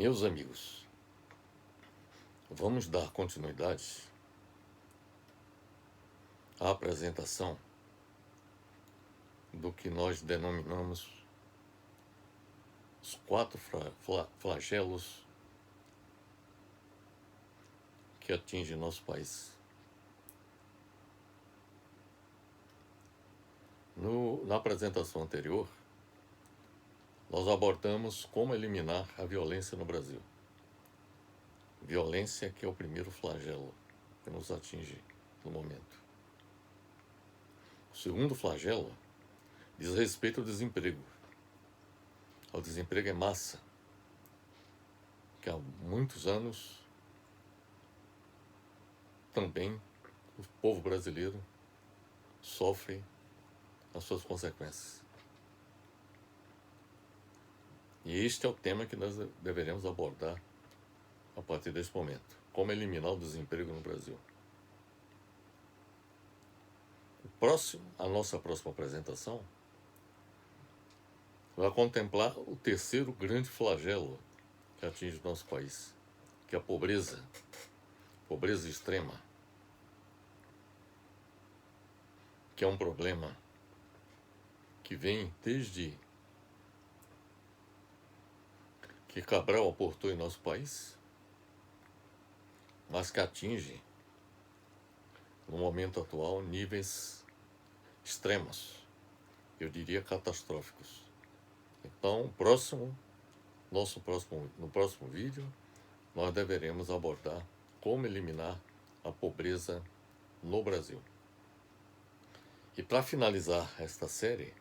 Meus amigos, vamos dar continuidade à apresentação do que nós denominamos os 4 flagelos que atingem nosso país. Na apresentação anterior, nós abordamos como eliminar a violência no Brasil. Violência que é o primeiro flagelo que nos atinge no momento. O segundo flagelo diz respeito ao desemprego. O desemprego é massa, que há muitos anos também o povo brasileiro sofre as suas consequências. E este é o tema que nós deveremos abordar a partir deste momento. Como eliminar o desemprego no Brasil. A nossa próxima apresentação vai contemplar o terceiro grande flagelo que atinge o nosso país, que é a pobreza extrema, que é um problema que vem desde que Cabral aportou em nosso país, mas que atinge, no momento atual, níveis extremos, eu diria catastróficos. Então, no próximo vídeo, nós deveremos abordar como eliminar a pobreza no Brasil. E para finalizar esta série,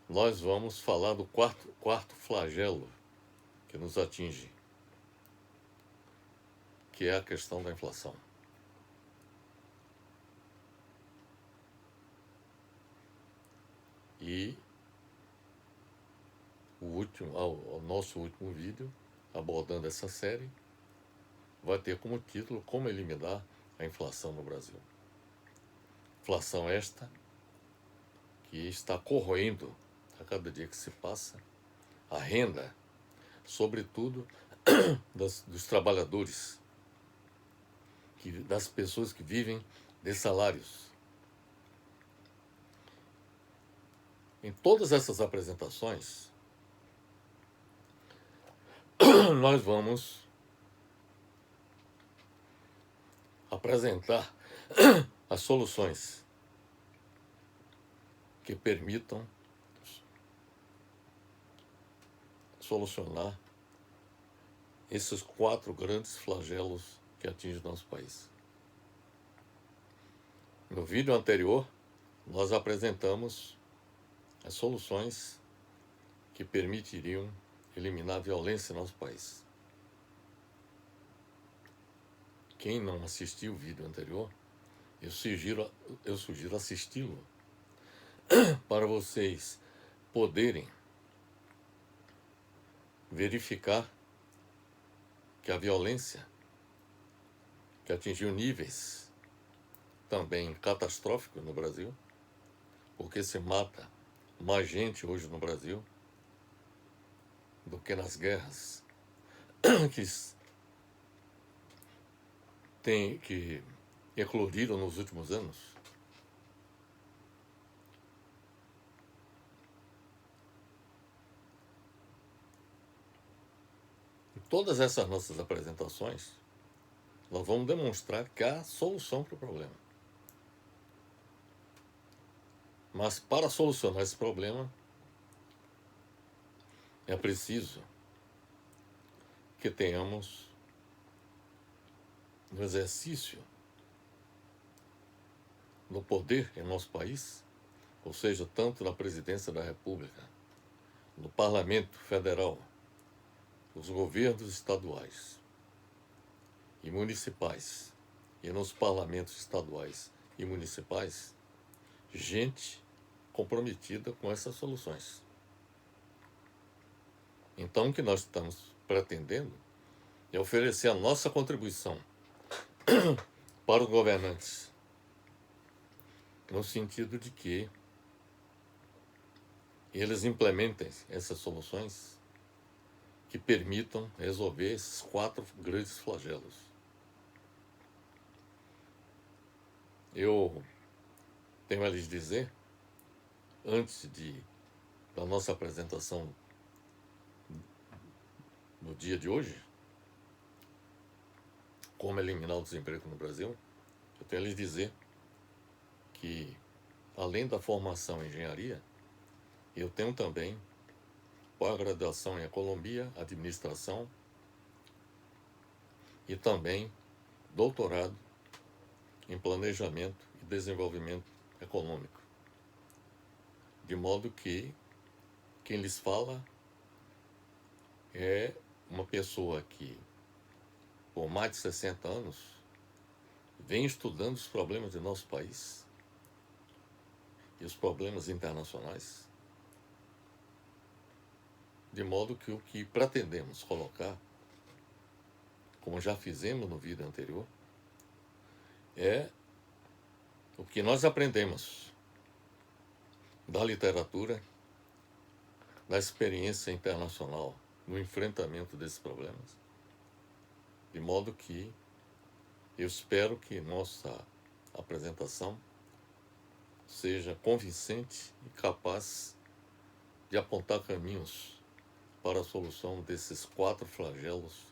nós vamos falar do quarto flagelo que nos atinge, que é a questão da inflação. E o nosso último vídeo, abordando essa série, vai ter como título Como eliminar a inflação no Brasil. Inflação esta que está corroendo, a cada dia que se passa, a renda, sobretudo dos trabalhadores, das pessoas que vivem de salários. Em todas essas apresentações, nós vamos apresentar as soluções que permitam solucionar esses 4 grandes flagelos que atingem nosso país. No vídeo anterior, nós apresentamos as soluções que permitiriam eliminar a violência em nosso país. Quem não assistiu o vídeo anterior, eu sugiro assisti-lo para vocês poderem verificar que a violência, que atingiu níveis também catastróficos no Brasil, porque se mata mais gente hoje no Brasil do que nas guerras que eclodiram nos últimos anos. Em todas essas nossas apresentações, nós vamos demonstrar que há solução para o problema. Mas para solucionar esse problema, é preciso que tenhamos um exercício no poder em nosso país, ou seja, tanto na presidência da República, no Parlamento Federal, nos governos estaduais e municipais, e nos parlamentos estaduais e municipais, gente comprometida com essas soluções. Então, o que nós estamos pretendendo é oferecer a nossa contribuição para os governantes, no sentido de que eles implementem essas soluções que permitam resolver esses 4 grandes flagelos. Eu tenho a lhes dizer, antes da nossa apresentação no dia de hoje, como eliminar o desemprego no Brasil, eu tenho a lhes dizer que, além da formação em engenharia, eu tenho também pós-graduação em economia, administração e também doutorado em planejamento e desenvolvimento econômico. De modo que quem lhes fala é uma pessoa que, por mais de 60 anos, vem estudando os problemas de nosso país e os problemas internacionais, de modo que o que pretendemos colocar, como já fizemos no vídeo anterior, é o que nós aprendemos da literatura, da experiência internacional no enfrentamento desses problemas, de modo que eu espero que nossa apresentação seja convincente e capaz de apontar caminhos para a solução desses 4 flagelos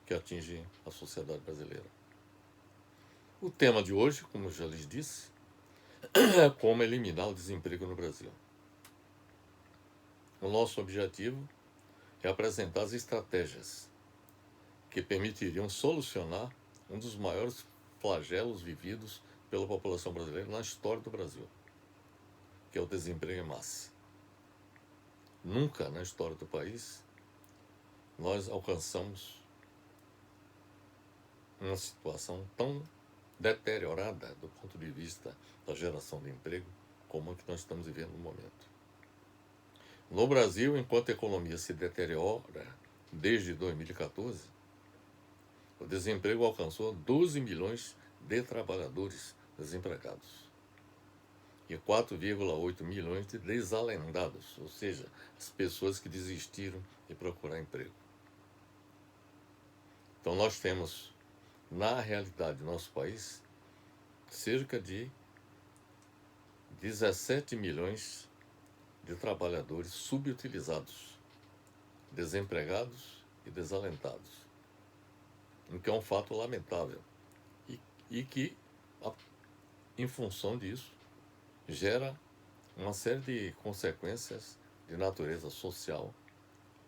que atingem a sociedade brasileira. O tema de hoje, como eu já lhes disse, é como eliminar o desemprego no Brasil. O nosso objetivo é apresentar as estratégias que permitiriam solucionar um dos maiores flagelos vividos pela população brasileira na história do Brasil, que é o desemprego em massa. Nunca na história do país nós alcançamos uma situação tão deteriorada do ponto de vista da geração de emprego como a que nós estamos vivendo no momento. No Brasil, enquanto a economia se deteriora desde 2014, o desemprego alcançou 12 milhões de trabalhadores desempregados e 4,8 milhões de desalendados, ou seja, as pessoas que desistiram de procurar emprego. Então nós temos, na realidade do nosso país, cerca de 17 milhões de trabalhadores subutilizados, desempregados e desalentados, o que é um fato lamentável e que, em função disso, gera uma série de consequências de natureza social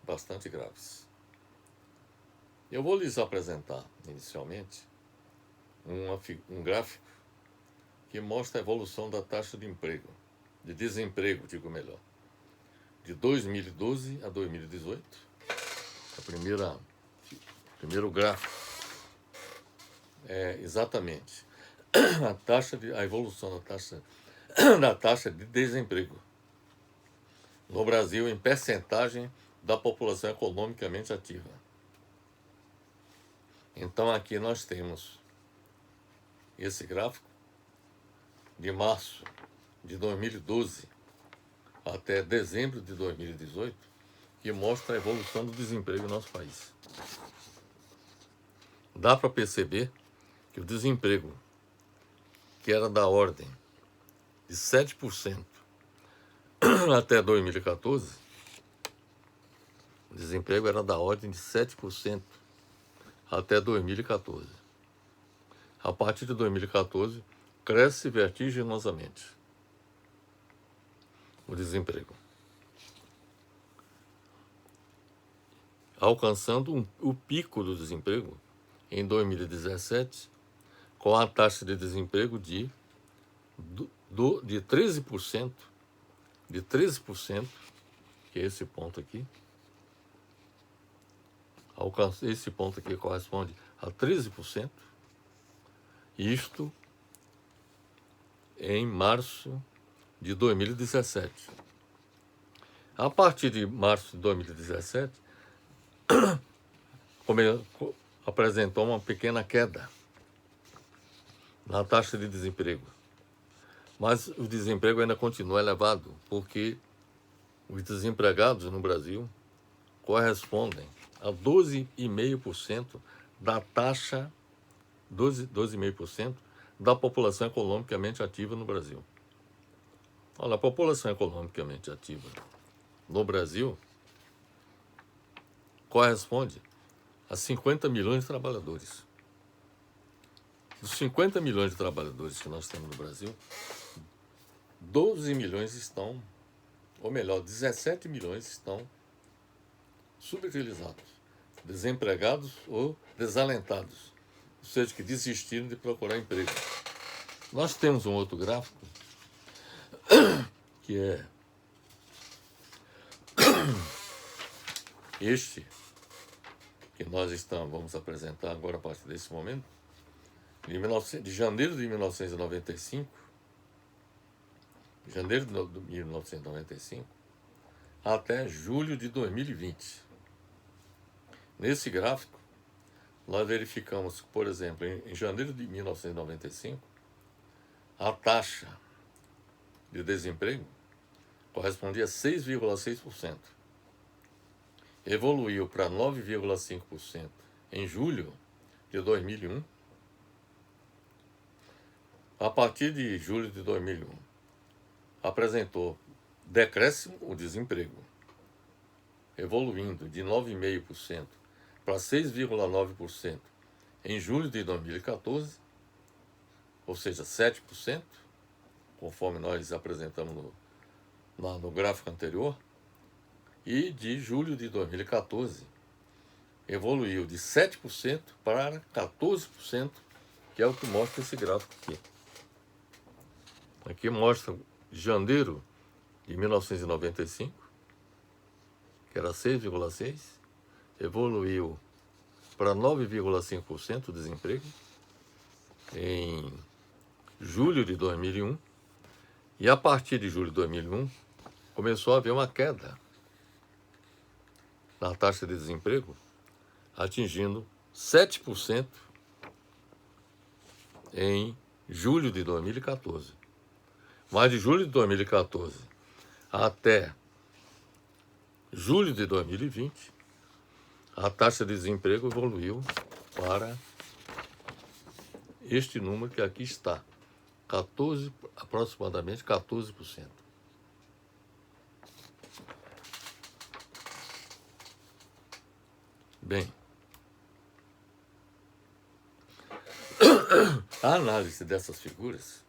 bastante graves. Eu vou lhes apresentar, inicialmente, um gráfico que mostra a evolução da taxa de desemprego, de 2012 a 2018. O primeiro gráfico é exatamente a evolução da taxa de desemprego no Brasil em percentagem da população economicamente ativa. Então aqui nós temos esse gráfico de março de 2012 até dezembro de 2018, que mostra a evolução do desemprego no nosso país. Dá para perceber que o desemprego, que era da ordem de 7% até 2014, o desemprego era da ordem de 7% até 2014. A partir de 2014, cresce vertiginosamente o desemprego, alcançando o pico do desemprego em 2017, com a taxa de desemprego de 13%, que é esse ponto aqui. Esse ponto aqui corresponde a 13%, isto em março de 2017. A partir de março de 2017, apresentou uma pequena queda na taxa de desemprego. Mas o desemprego ainda continua elevado, porque os desempregados no Brasil correspondem a 12,5% da taxa, 12,5% da população economicamente ativa no Brasil. Olha, a população economicamente ativa no Brasil corresponde a 50 milhões de trabalhadores. Dos 50 milhões de trabalhadores que nós temos no Brasil, 12 milhões estão, ou melhor, 17 milhões estão subutilizados, desempregados ou desalentados, ou seja, que desistiram de procurar emprego. Nós temos um outro gráfico, que é este, que nós vamos apresentar agora a partir desse momento, de janeiro de 1995, até julho de 2020. Nesse gráfico, nós verificamos, por exemplo, em janeiro de 1995, a taxa de desemprego correspondia a 6,6%. Evoluiu para 9,5% em julho de 2001. A partir de julho de 2001, apresentou decréscimo o desemprego, evoluindo de 9,5% para 6,9% em julho de 2014, ou seja, 7%, conforme nós apresentamos no gráfico anterior, e de julho de 2014 evoluiu de 7% para 14%, que é o que mostra esse gráfico aqui. Aqui mostra janeiro de 1995, que era 6,6%, evoluiu para 9,5% o desemprego em julho de 2001, e a partir de julho de 2001 começou a haver uma queda na taxa de desemprego, atingindo 7% em julho de 2014. Mas de julho de 2014 até julho de 2020, a taxa de desemprego evoluiu para este número que aqui está, aproximadamente 14%. Bem, a análise dessas figuras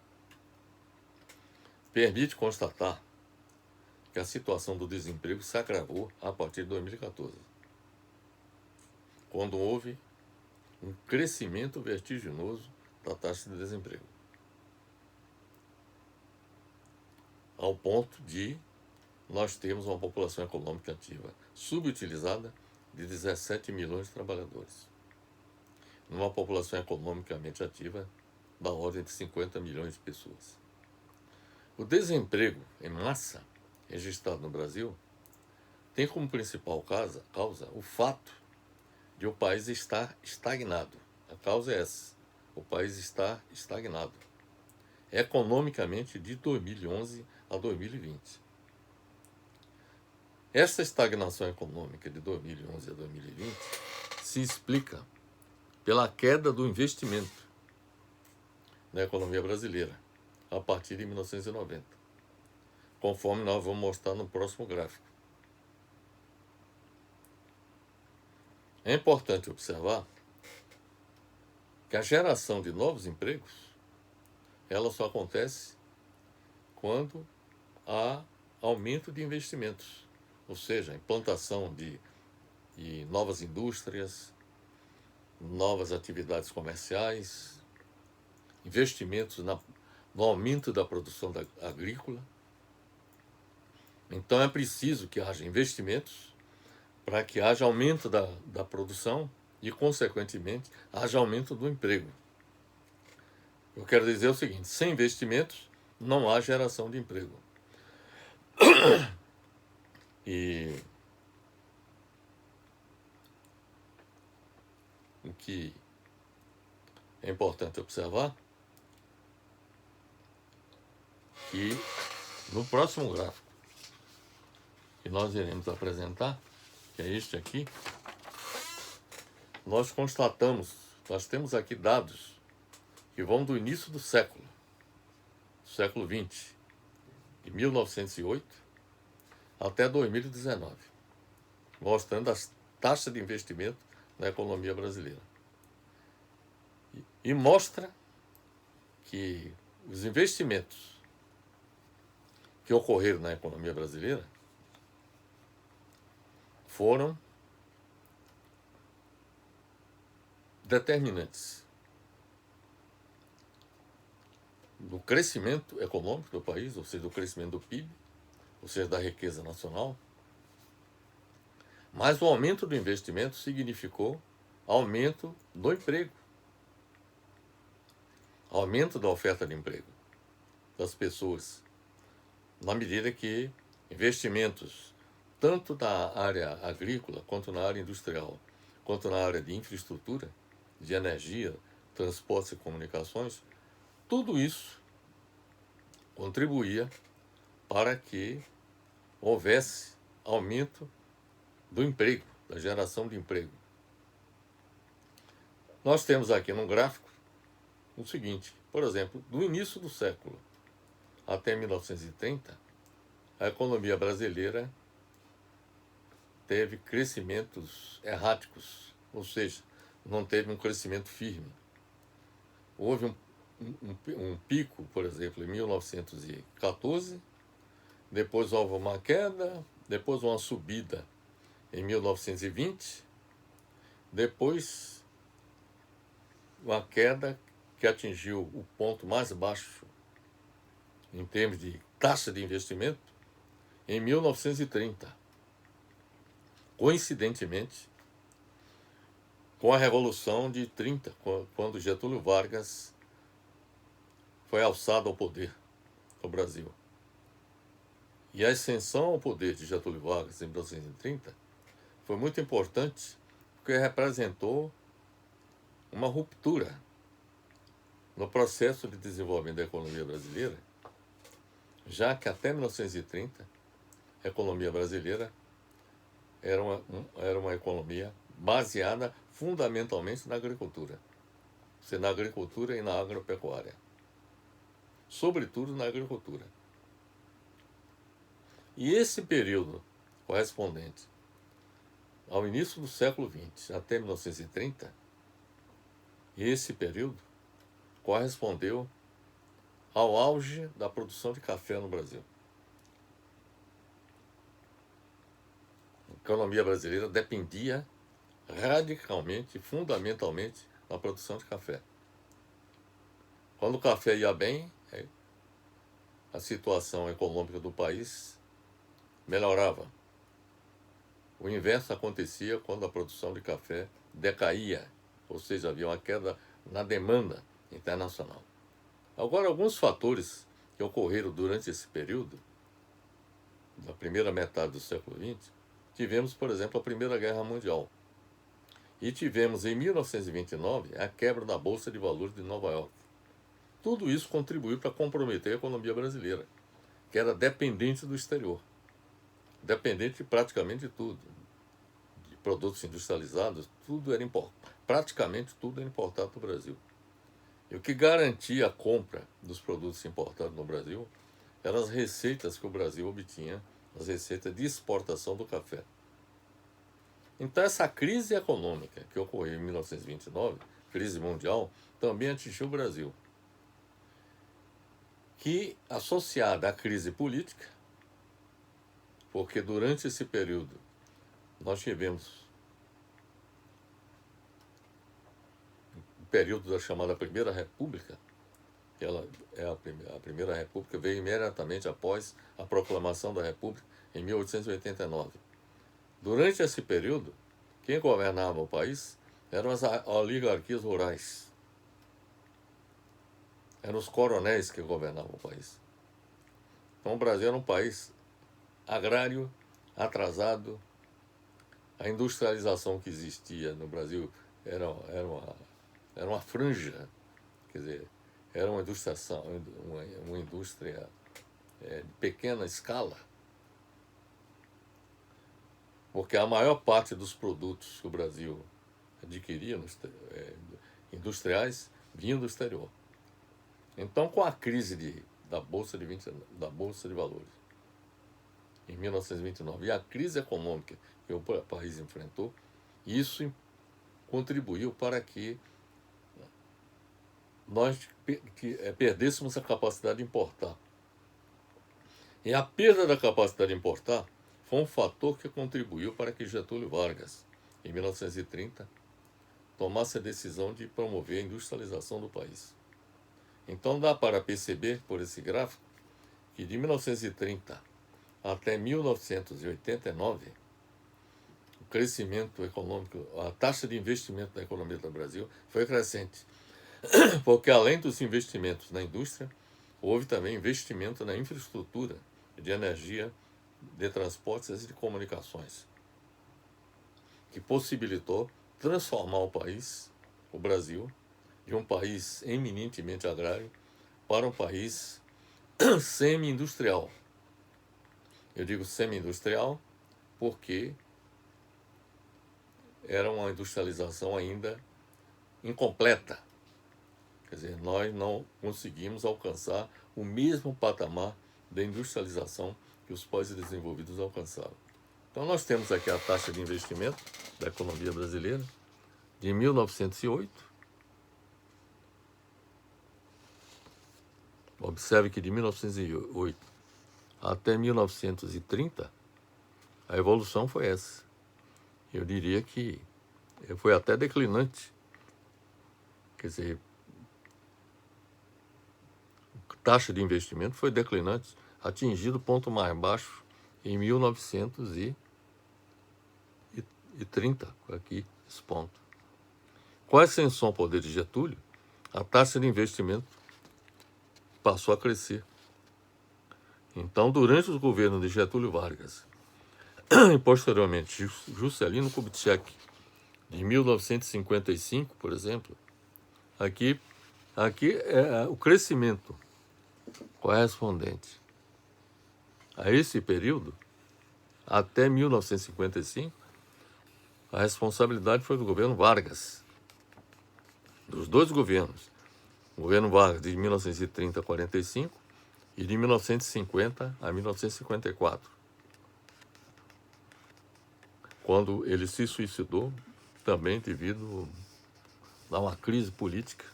permite constatar que a situação do desemprego se agravou a partir de 2014, quando houve um crescimento vertiginoso da taxa de desemprego, ao ponto de nós termos uma população econômica ativa subutilizada de 17 milhões de trabalhadores, numa população economicamente ativa da ordem de 50 milhões de pessoas. O desemprego em massa registrado no Brasil tem como principal causa o fato de o país estar estagnado. A causa é essa: o país está estagnado economicamente de 2011 a 2020. Essa estagnação econômica de 2011 a 2020 se explica pela queda do investimento na economia brasileira a partir de 1990, conforme nós vamos mostrar no próximo gráfico. É importante observar que a geração de novos empregos, ela só acontece quando há aumento de investimentos, ou seja, a implantação de novas indústrias, novas atividades comerciais, investimentos no aumento da produção agrícola. Então é preciso que haja investimentos para que haja aumento da produção e, consequentemente, haja aumento do emprego. Eu quero dizer o seguinte: sem investimentos não há geração de emprego. E o que é importante observar que no próximo gráfico que nós iremos apresentar, que é este aqui, nós constatamos, nós temos aqui dados que vão do início do século XX, de 1908 até 2019, mostrando as taxas de investimento na economia brasileira. E mostra que os investimentos que ocorreram na economia brasileira foram determinantes do crescimento econômico do país, ou seja, do crescimento do PIB, ou seja, da riqueza nacional. Mas o aumento do investimento significou aumento do emprego, aumento da oferta de emprego das pessoas, na medida que investimentos, tanto na área agrícola, quanto na área industrial, quanto na área de infraestrutura, de energia, transportes e comunicações, tudo isso contribuía para que houvesse aumento do emprego, da geração de emprego. Nós temos aqui no gráfico o seguinte, por exemplo, do início do século até 1930, a economia brasileira teve crescimentos erráticos, ou seja, não teve um crescimento firme. Houve um pico, por exemplo, em 1914, depois houve uma queda, depois uma subida em 1920, depois uma queda que atingiu o ponto mais baixo em termos de taxa de investimento em 1930. Coincidentemente, com a Revolução de 30, quando Getúlio Vargas foi alçado ao poder no Brasil. E a ascensão ao poder de Getúlio Vargas em 1930 foi muito importante porque representou uma ruptura no processo de desenvolvimento da economia brasileira, já que até 1930 a economia brasileira era uma economia baseada fundamentalmente na agricultura, ou seja, na agricultura e na agropecuária, sobretudo na agricultura. E esse período correspondente ao início do século XX até 1930, esse período correspondeu ao auge da produção de café no Brasil. A economia brasileira dependia radicalmente, fundamentalmente, da produção de café. Quando o café ia bem, a situação econômica do país melhorava. O inverso acontecia quando a produção de café decaía, ou seja, havia uma queda na demanda internacional. Agora, alguns fatores que ocorreram durante esse período, da primeira metade do século XX, tivemos, por exemplo, a Primeira Guerra Mundial. E tivemos, em 1929, a quebra da Bolsa de Valores de Nova York. Tudo isso contribuiu para comprometer a economia brasileira, que era dependente do exterior, dependente de praticamente de tudo, de produtos industrializados, praticamente tudo era importado para o Brasil. E o que garantia a compra dos produtos importados no Brasil eram as receitas que o Brasil obtinha, as receitas de exportação do café. Então essa crise econômica que ocorreu em 1929, crise mundial, também atingiu o Brasil, que, associada à crise política, porque durante esse período nós tivemos o período da chamada Primeira República, que ela é a Primeira República, veio imediatamente após a proclamação da República em 1889. Durante esse período, quem governava o país eram as oligarquias rurais. Eram os coronéis que governavam o país. Então o Brasil era um país agrário, atrasado. A industrialização que existia no Brasil era uma franja, quer dizer, era uma indústria de pequena escala. porque a maior parte dos produtos que o Brasil adquiria, industriais, vinham do exterior. Então, com a crise da Bolsa de Valores, em 1929, e a crise econômica que o país enfrentou, isso contribuiu para que nós perdêssemos a capacidade de importar. E a perda da capacidade de importar foi um fator que contribuiu para que Getúlio Vargas, em 1930, tomasse a decisão de promover a industrialização do país. Então dá para perceber, por esse gráfico, que de 1930 até 1989, o crescimento econômico, a taxa de investimento da economia do Brasil foi crescente, porque além dos investimentos na indústria, houve também investimento na infraestrutura de energia, de transportes e de comunicações, que possibilitou transformar o país, o Brasil, de um país eminentemente agrário para um país semi-industrial. Eu digo semi-industrial porque era uma industrialização ainda incompleta. Quer dizer, nós não conseguimos alcançar o mesmo patamar de industrialização que os países desenvolvidos alcançaram. Então nós temos aqui a taxa de investimento da economia brasileira de 1908. Observe que de 1908 até 1930, a evolução foi essa. Eu diria que foi até declinante. Quer dizer, a taxa de investimento foi declinante, atingido o ponto mais baixo em 1930, aqui, esse ponto. Com a ascensão ao poder de Getúlio, a taxa de investimento passou a crescer. Então, durante os governos de Getúlio Vargas e posteriormente Juscelino Kubitschek, de 1955, por exemplo, aqui é o crescimento correspondente a esse período, até 1955, a responsabilidade foi do governo Vargas, dos dois governos. O governo Vargas de 1930 a 45 e de 1950 a 1954, quando ele se suicidou também devido a uma crise política,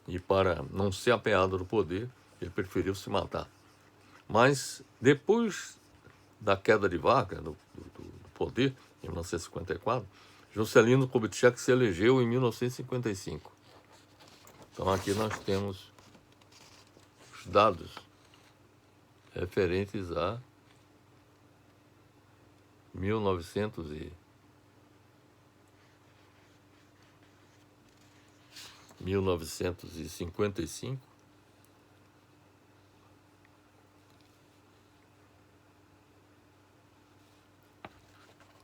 e para não ser apeado do poder, ele preferiu se matar. Mas depois da queda de Vargas do poder, em 1954, Juscelino Kubitschek se elegeu em 1955. Então aqui nós temos os dados referentes a 1955,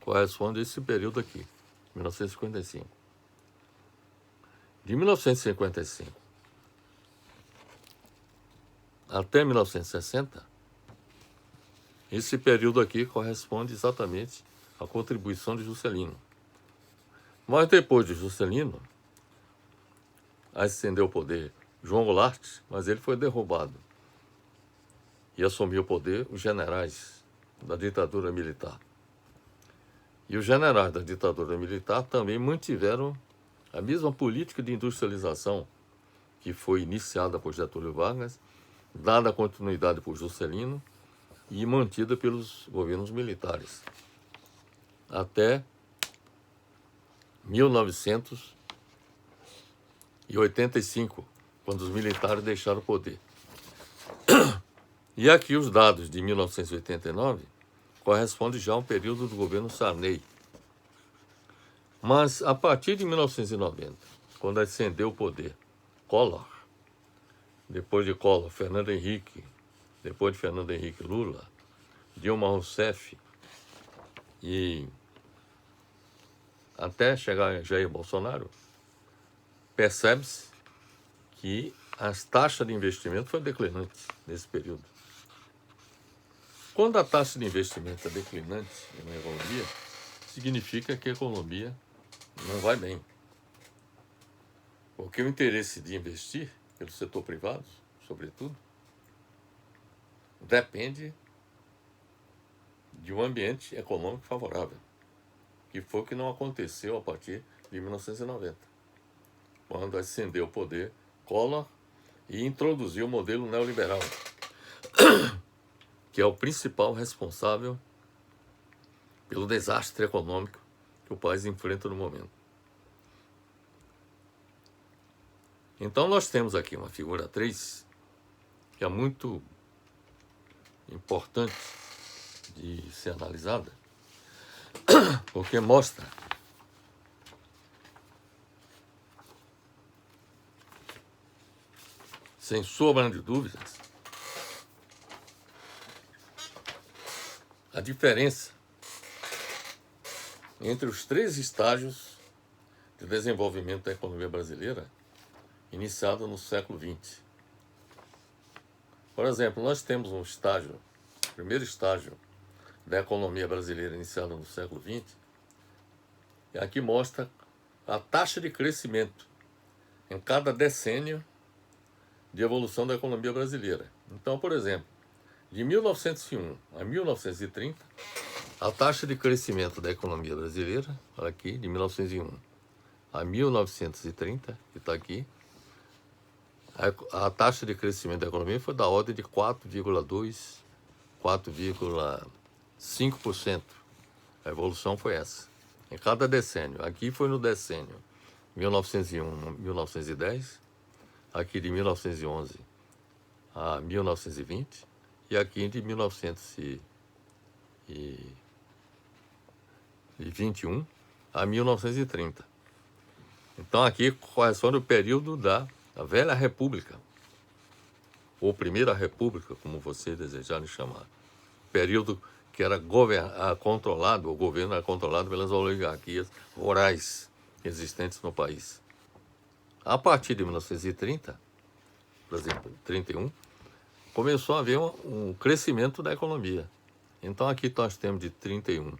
corresponde a esse período aqui, 1955. De 1955 até 1960, esse período aqui corresponde exatamente à contribuição de Juscelino. Mas depois de Juscelino, ascendeu ao poder João Goulart, mas ele foi derrubado. E assumiu o poder os generais da ditadura militar. E os generais da ditadura militar também mantiveram a mesma política de industrialização que foi iniciada por Getúlio Vargas, dada continuidade por Juscelino e mantida pelos governos militares, até 1985, quando os militares deixaram o poder. E aqui os dados de 1989 correspondem já ao período do governo Sarney. Mas a partir de 1990, quando ascendeu o poder Collor, depois de Collor, Fernando Henrique, depois de Fernando Henrique, Lula, Dilma Rousseff e até chegar Jair Bolsonaro, percebe-se que as taxas de investimento foram declinantes nesse período. Quando a taxa de investimento é declinante em uma economia, significa que a economia não vai bem. Porque o interesse de investir pelo setor privado, sobretudo, depende de um ambiente econômico favorável, que foi o que não aconteceu a partir de 1990, quando ascendeu o poder Collor e introduziu o modelo neoliberal, que é o principal responsável pelo desastre econômico que o país enfrenta no momento. Então nós temos aqui uma figura 3 que é muito importante de ser analisada, porque mostra sem sombra de dúvidas a diferença entre os 3 estágios de desenvolvimento da economia brasileira iniciado no século XX. Por exemplo, nós temos um estágio, o primeiro estágio da economia brasileira iniciado no século XX, e aqui mostra a taxa de crescimento em cada decênio de evolução da economia brasileira. Então, por exemplo, de 1901 a 1930, a taxa de crescimento da economia brasileira, olha aqui, de 1901 a 1930, que está aqui, a taxa de crescimento da economia foi da ordem de 4,2%, 4,5%. A evolução foi essa, em cada decênio. Aqui foi no decênio 1901 a 1910, aqui de 1911 a 1920, e aqui de 1921 a 1930. Então aqui corresponde ao período da Velha República, ou Primeira República, como vocês desejarem chamar. Período que era controlado, o governo era controlado pelas oligarquias rurais existentes no país. A partir de 1930, por exemplo, 31, começou a haver um crescimento da economia. Então aqui nós temos de 31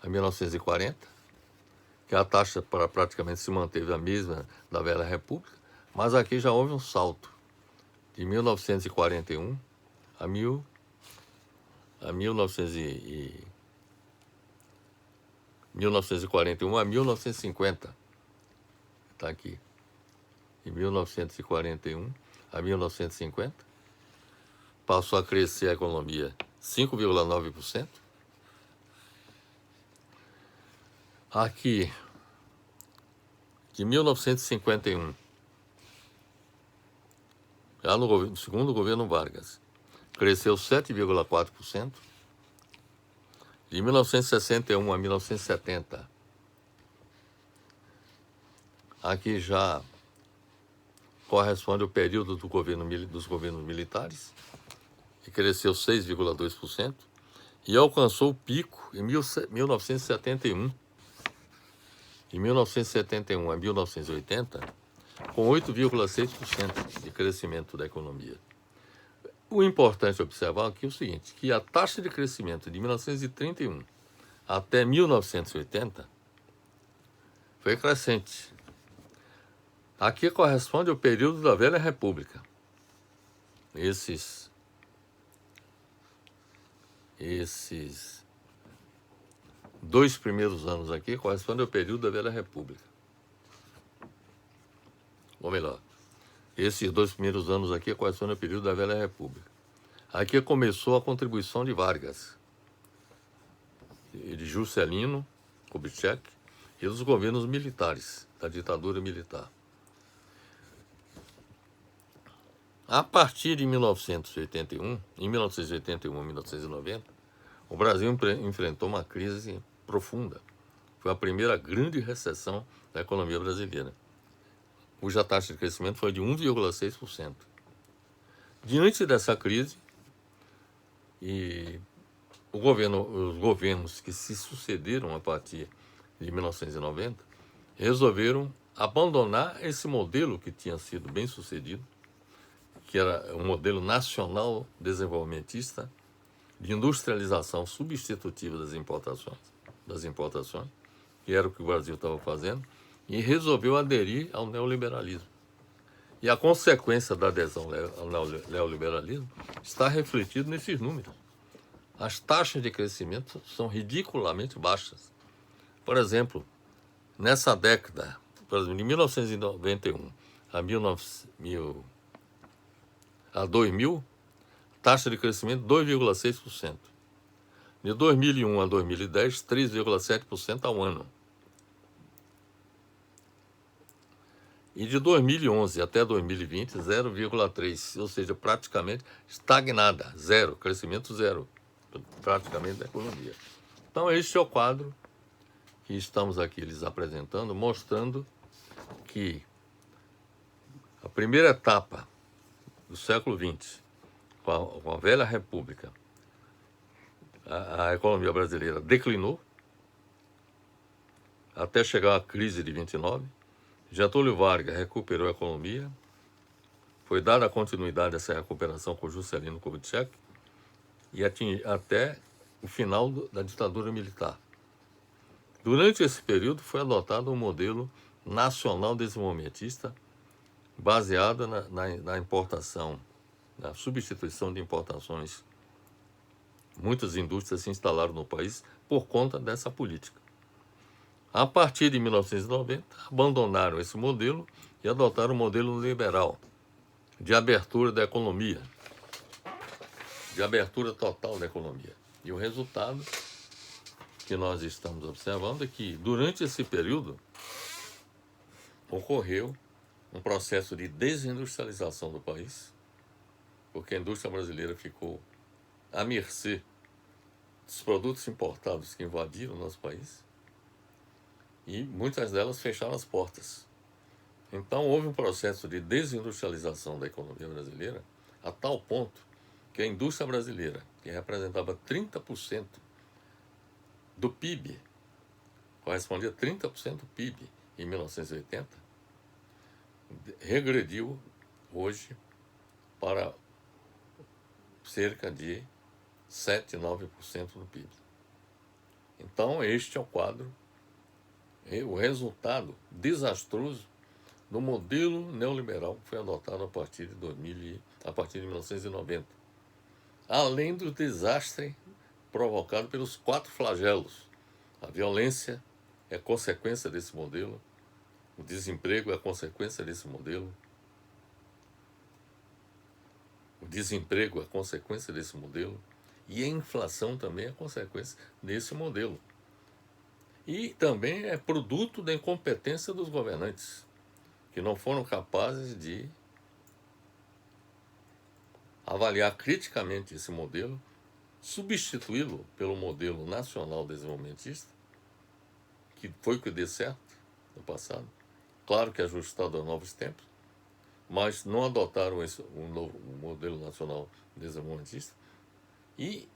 a 1940, que a taxa praticamente se manteve a mesma da Velha República, mas aqui já houve um salto de 1941 a 1941 a 1950. Está aqui. De 1941 a 1950, passou a crescer a economia 5,9%. Aqui, de 1951, já no segundo governo Vargas, cresceu 7,4%. De 1961 a 1970, aqui já corresponde ao período dos governos militares, que cresceu 6,2%, e alcançou o pico em 1971. De 1971 a 1980, com 8,6% de crescimento da economia. O importante observar aqui é o seguinte, que a taxa de crescimento de 1931 até 1980 foi crescente. Aqui corresponde ao período da Velha República. Esses 2 primeiros anos aqui correspondem ao período da Velha República. Ou melhor, esses 2 primeiros anos aqui correspondem ao período da Velha República. Aqui começou a contribuição de Vargas, de Juscelino Kubitschek e dos governos militares, da ditadura militar. A partir de 1981, em 1981 a 1990, o Brasil enfrentou uma crise profunda. Foi a primeira grande recessão da economia brasileira, cuja taxa de crescimento foi de 1,6%. Diante dessa crise, os governos que se sucederam a partir de 1990 resolveram abandonar esse modelo que tinha sido bem sucedido, que era um modelo nacional desenvolvimentista, de industrialização substitutiva das importações, que era o que o Brasil estava fazendo, e resolveu aderir ao neoliberalismo. E a consequência da adesão ao neoliberalismo está refletida nesses números. As taxas de crescimento são ridiculamente baixas. Por exemplo, nessa década, por exemplo, de 1991 a 2000, taxa de crescimento 2,6%. De 2001 a 2010, 3,7% ao ano. E de 2011 até 2020, 0,3%, ou seja, praticamente estagnada, zero, crescimento zero, praticamente da economia. Então, este é o quadro que estamos aqui lhes apresentando, mostrando que a primeira etapa do século XX, com a velha república, a economia brasileira declinou até chegar à crise de 29. Getúlio Vargas recuperou a economia, foi dada a continuidade a essa recuperação com Juscelino Kubitschek e até o final da ditadura militar. Durante esse período foi adotado um modelo nacional desenvolvimentista baseado na importação, na substituição de importações. Muitas indústrias se instalaram no país por conta dessa política. A partir de 1990, abandonaram esse modelo e adotaram o modelo liberal, de abertura da economia, de abertura total da economia. E o resultado que nós estamos observando é que, durante esse período, ocorreu um processo de desindustrialização do país, porque a indústria brasileira ficou à mercê dos produtos importados que invadiram o nosso país, e muitas delas fecharam as portas. Então houve um processo de desindustrialização da economia brasileira a tal ponto que a indústria brasileira, que representava 30% do PIB, correspondia a 30% do PIB em 1980, regrediu hoje para cerca de 7, 9% do PIB. Então este é o quadro, o resultado desastroso do modelo neoliberal que foi adotado a partir de 1990. Além do desastre provocado pelos 4 flagelos. A violência é consequência desse modelo, o desemprego é consequência desse modelo, e a inflação também é consequência desse modelo. E também é produto da incompetência dos governantes, que não foram capazes de avaliar criticamente esse modelo, substituí-lo pelo modelo nacional desenvolvimentista, que foi o que deu certo no passado, claro que ajustado a novos tempos, mas não adotaram um novo modelo nacional desenvolvimentista e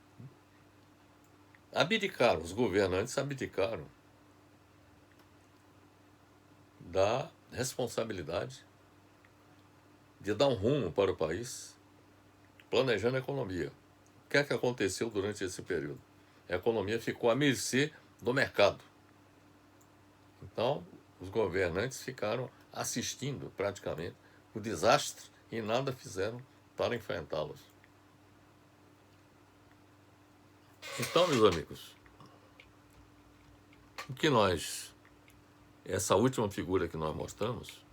os governantes abdicaram da responsabilidade de dar um rumo para o país, planejando a economia. O que é que aconteceu durante esse período? A economia ficou à mercê do mercado. Então, os governantes ficaram assistindo praticamente o desastre e nada fizeram para enfrentá-los. Então, meus amigos, essa última figura que nós mostramos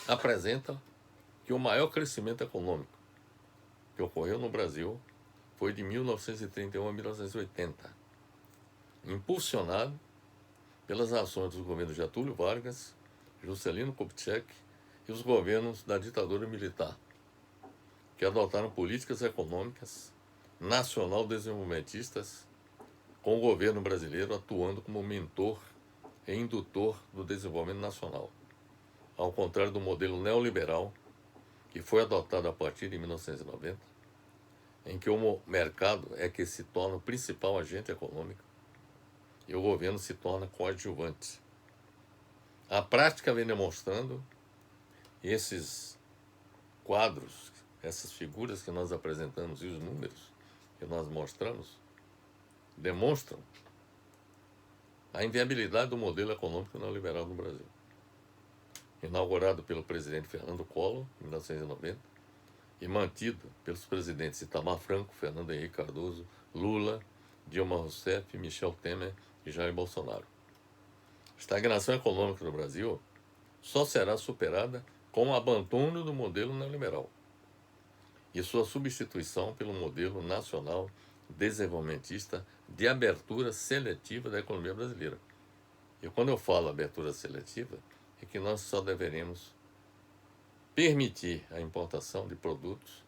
apresenta que o maior crescimento econômico que ocorreu no Brasil foi de 1931 a 1980, impulsionado pelas ações dos governos Getúlio Vargas, Juscelino Kubitschek e os governos da ditadura militar, que adotaram políticas econômicas nacional desenvolvimentistas, com o governo brasileiro atuando como mentor e indutor do desenvolvimento nacional, ao contrário do modelo neoliberal que foi adotado a partir de 1990, em que o mercado é que se torna o principal agente econômico e o governo se torna coadjuvante. A prática vem demonstrando esses quadros, essas figuras que nós apresentamos e os números, que nós mostramos demonstram a inviabilidade do modelo econômico neoliberal no Brasil. Inaugurado pelo presidente Fernando Collor, em 1990, e mantido pelos presidentes Itamar Franco, Fernando Henrique Cardoso, Lula, Dilma Rousseff, Michel Temer e Jair Bolsonaro. A estagnação econômica no Brasil só será superada com o abandono do modelo neoliberal e sua substituição pelo modelo nacional desenvolvimentista de abertura seletiva da economia brasileira. E quando eu falo abertura seletiva, é que nós só deveremos permitir a importação de produtos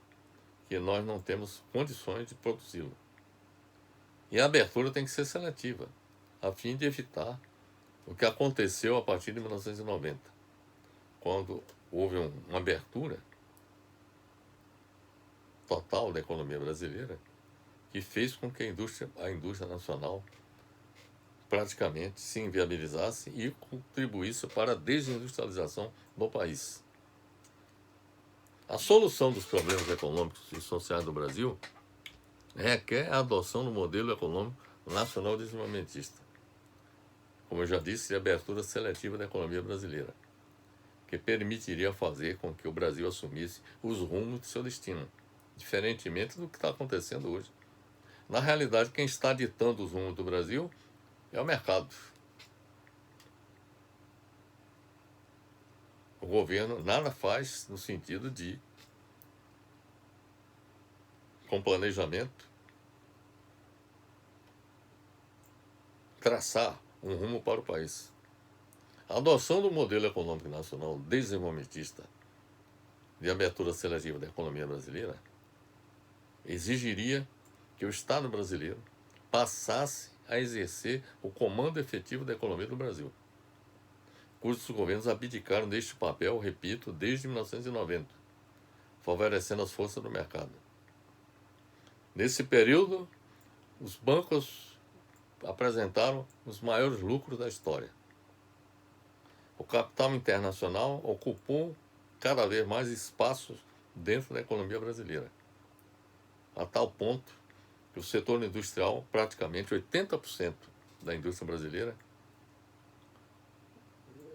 que nós não temos condições de produzi-lo. E a abertura tem que ser seletiva, a fim de evitar o que aconteceu a partir de 1990, quando houve uma abertura total da economia brasileira, que fez com que a indústria nacional praticamente se inviabilizasse e contribuísse para a desindustrialização do país. A solução dos problemas econômicos e sociais do Brasil requer a adoção do modelo econômico nacional desenvolvimentista, como eu já disse, de abertura seletiva da economia brasileira, que permitiria fazer com que o Brasil assumisse os rumos de seu destino, diferentemente do que está acontecendo hoje. Na realidade, quem está ditando os rumos do Brasil é o mercado. O governo nada faz no sentido de, com planejamento, traçar um rumo para o país. A adoção do modelo econômico nacional desenvolvimentista de abertura seletiva da economia brasileira exigiria que o Estado brasileiro passasse a exercer o comando efetivo da economia do Brasil, cujos governos abdicaram deste papel, repito, desde 1990, favorecendo as forças do mercado. Nesse período, os bancos apresentaram os maiores lucros da história. O capital internacional ocupou cada vez mais espaços dentro da economia brasileira, a tal ponto que o setor industrial, praticamente 80% da indústria brasileira,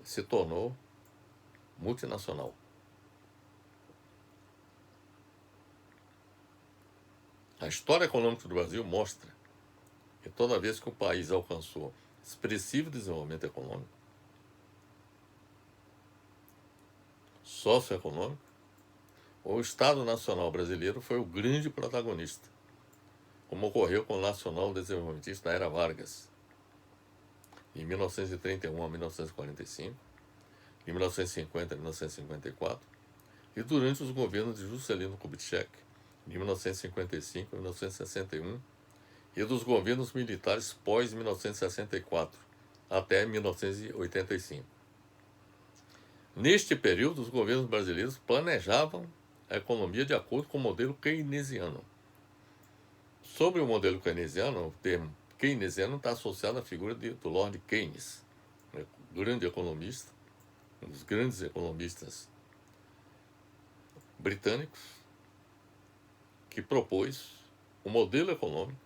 se tornou multinacional. A história econômica do Brasil mostra que toda vez que o país alcançou expressivo desenvolvimento econômico, socioeconômico, o Estado Nacional Brasileiro foi o grande protagonista, como ocorreu com o Nacional Desenvolvimentista da Era Vargas, em 1931 a 1945, em 1950 a 1954, e durante os governos de Juscelino Kubitschek, de 1955 a 1961, e dos governos militares pós-1964, até 1985. Neste período, os governos brasileiros planejavam a economia de acordo com o modelo keynesiano. Sobre o modelo keynesiano, o termo keynesiano está associado à figura do Lord Keynes, grande economista, um dos grandes economistas britânicos, que propôs um modelo econômico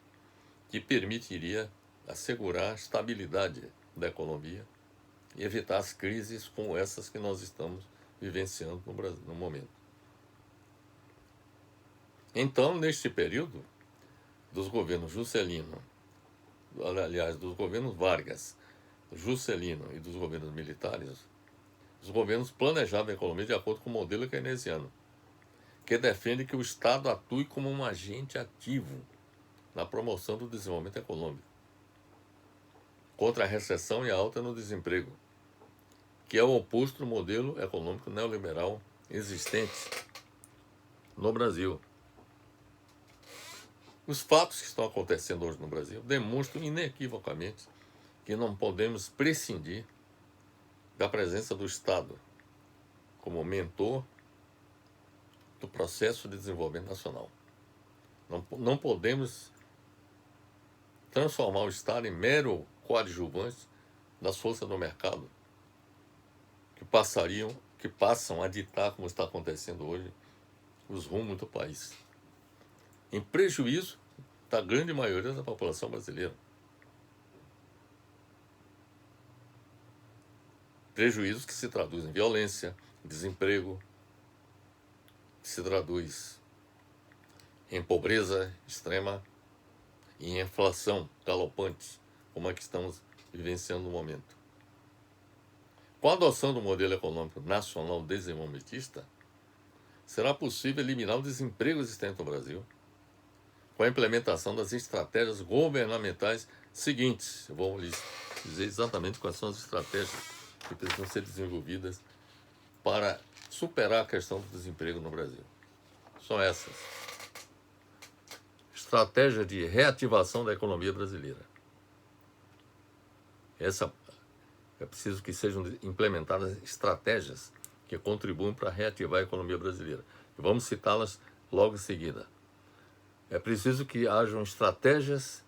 que permitiria assegurar a estabilidade da economia e evitar as crises como essas que nós estamos vivenciando no Brasil no momento. Então, neste período, dos governos Juscelino, aliás, dos governos Vargas, Juscelino e dos governos militares, os governos planejavam a economia de acordo com o modelo keynesiano, que defende que o Estado atue como um agente ativo na promoção do desenvolvimento econômico, contra a recessão e a alta no desemprego, que é o oposto do modelo econômico neoliberal existente no Brasil. Os fatos que estão acontecendo hoje no Brasil demonstram inequivocamente que não podemos prescindir da presença do Estado como mentor do processo de desenvolvimento nacional. Não podemos transformar o Estado em mero coadjuvante das forças do mercado que passam a ditar, como está acontecendo hoje, os rumos do país, em prejuízo da grande maioria da população brasileira. Prejuízos que se traduzem em violência, desemprego, que se traduz em pobreza extrema e em inflação galopante, como a que estamos vivenciando no momento. Com a adoção do modelo econômico nacional desenvolvimentista, será possível eliminar o desemprego existente no Brasil, com a implementação das estratégias governamentais seguintes. Eu vou lhes dizer exatamente quais são as estratégias que precisam ser desenvolvidas para superar a questão do desemprego no Brasil. São essas. Estratégia de reativação da economia brasileira. É preciso que sejam implementadas estratégias que contribuam para reativar a economia brasileira. E vamos citá-las logo em seguida. É preciso que hajam estratégias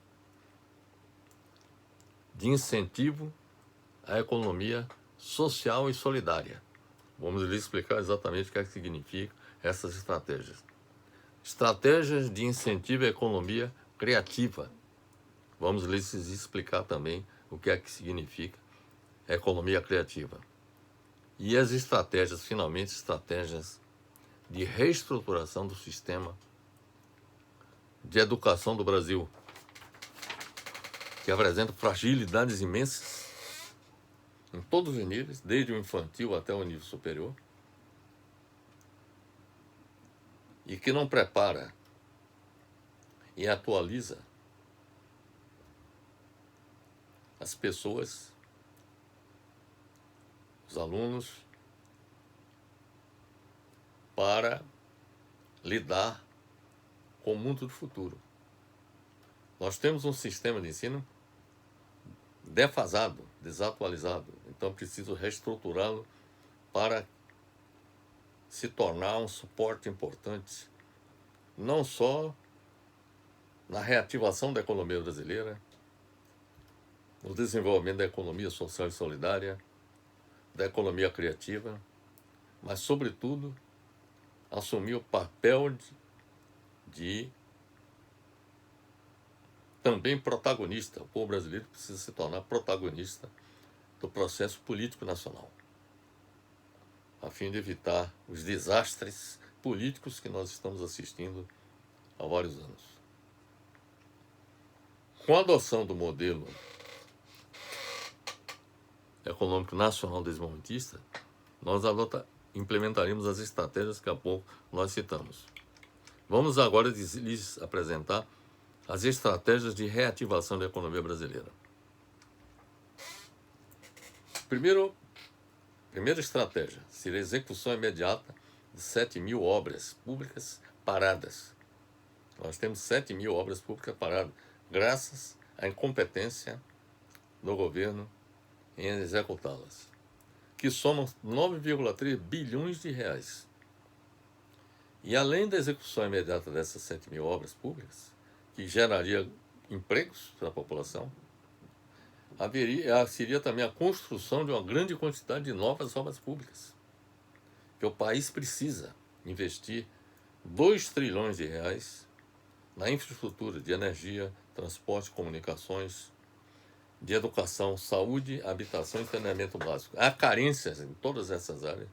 de incentivo à economia social e solidária. Vamos lhe explicar exatamente o que é que significa essas estratégias. Estratégias de incentivo à economia criativa. Vamos lhes explicar também o que é que significa a economia criativa. E as estratégias, finalmente, estratégias de reestruturação do sistema de educação do Brasil, que apresenta fragilidades imensas em todos os níveis, desde o infantil até o nível superior, e que não prepara e atualiza as pessoas, os alunos, para lidar com o mundo do futuro. Nós temos um sistema de ensino defasado, desatualizado, então preciso reestruturá-lo para se tornar um suporte importante, não só na reativação da economia brasileira, no desenvolvimento da economia social e solidária, da economia criativa, mas, sobretudo, assumir o papel de também protagonista. O povo brasileiro precisa se tornar protagonista do processo político nacional, a fim de evitar os desastres políticos que nós estamos assistindo há vários anos. Com a adoção do modelo econômico nacional desenvolvimentista, nós implementaremos as estratégias que há pouco nós citamos. Vamos agora lhes apresentar as estratégias de reativação da economia brasileira. Primeira estratégia seria a execução imediata de 7.000 obras públicas paradas. Nós temos 7.000 obras públicas paradas, graças à incompetência do governo em executá-las, que somam 9,3 bilhões de reais. E além da execução imediata dessas 7.000 obras públicas, que geraria empregos para a população, seria também a construção de uma grande quantidade de novas obras públicas, que o país precisa investir 2 trilhões de reais na infraestrutura de energia, transporte, comunicações, de educação, saúde, habitação e saneamento básico. Há carências em todas essas áreas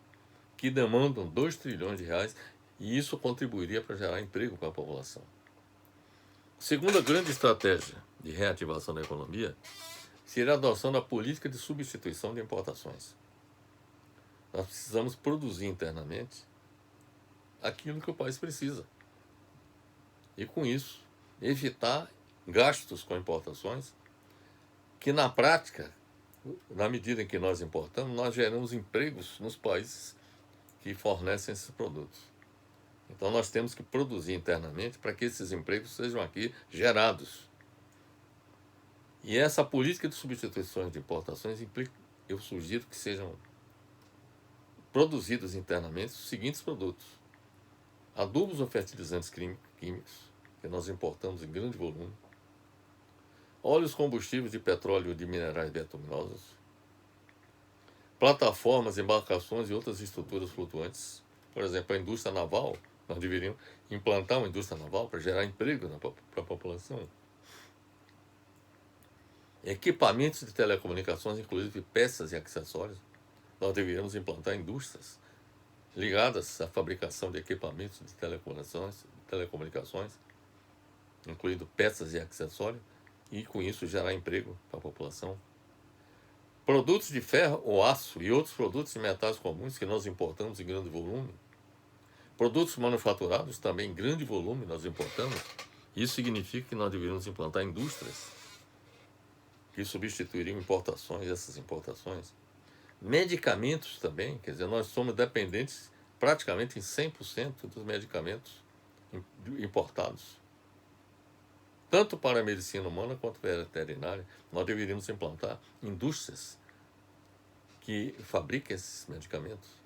que demandam 2 trilhões de reais, e isso contribuiria para gerar emprego para a população. Segunda grande estratégia de reativação da economia seria a adoção da política de substituição de importações. Nós precisamos produzir internamente aquilo que o país precisa. E, com isso, evitar gastos com importações, que, na prática, na medida em que nós importamos, nós geramos empregos nos países que fornecem esses produtos. Então, nós temos que produzir internamente para que esses empregos sejam aqui gerados. E essa política de substituições de importações implica, eu sugiro que sejam produzidos internamente os seguintes produtos: adubos ou fertilizantes químicos, que nós importamos em grande volume, óleos combustíveis de petróleo e de minerais bituminosos, plataformas, embarcações e outras estruturas flutuantes. Por exemplo, a indústria naval, Nós deveríamos implantar uma indústria naval para gerar emprego para a população. Equipamentos de telecomunicações, inclusive peças e acessórios, nós deveríamos implantar indústrias ligadas à fabricação de equipamentos de telecomunicações, incluindo peças e acessórios, e com isso gerar emprego para a população. Produtos de ferro ou aço e outros produtos de metais comuns que nós importamos em grande volume. Produtos manufaturados também em grande volume nós importamos. Isso significa que nós deveríamos implantar indústrias que substituiriam essas importações. Medicamentos também, quer dizer, nós somos dependentes praticamente em 100% dos medicamentos importados. Tanto para a medicina humana quanto veterinária, nós deveríamos implantar indústrias que fabriquem esses medicamentos.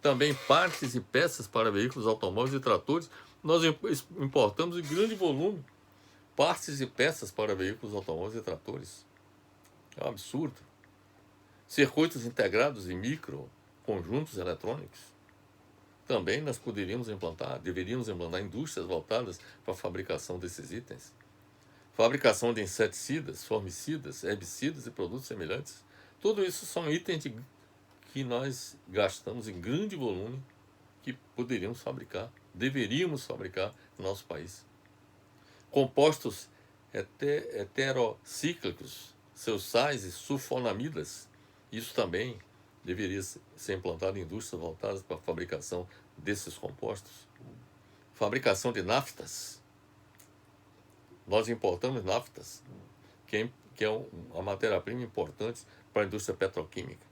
Também partes e peças para veículos, automóveis e tratores, nós importamos em grande volume partes e peças para veículos, automóveis e tratores. É um absurdo. Circuitos integrados e micro conjuntos eletrônicos. Também nós deveríamos implantar indústrias voltadas para a fabricação desses itens. Fabricação de inseticidas, formicidas, herbicidas e produtos semelhantes. Tudo isso são itens que nós gastamos em grande volume que deveríamos fabricar no nosso país. Compostos heterocíclicos, seus sais e sulfonamidas, isso também deveria ser implantado em indústrias voltadas para a fabricação desses compostos. Fabricação de naftas. Nós importamos naftas, que é uma matéria-prima importante para a indústria petroquímica.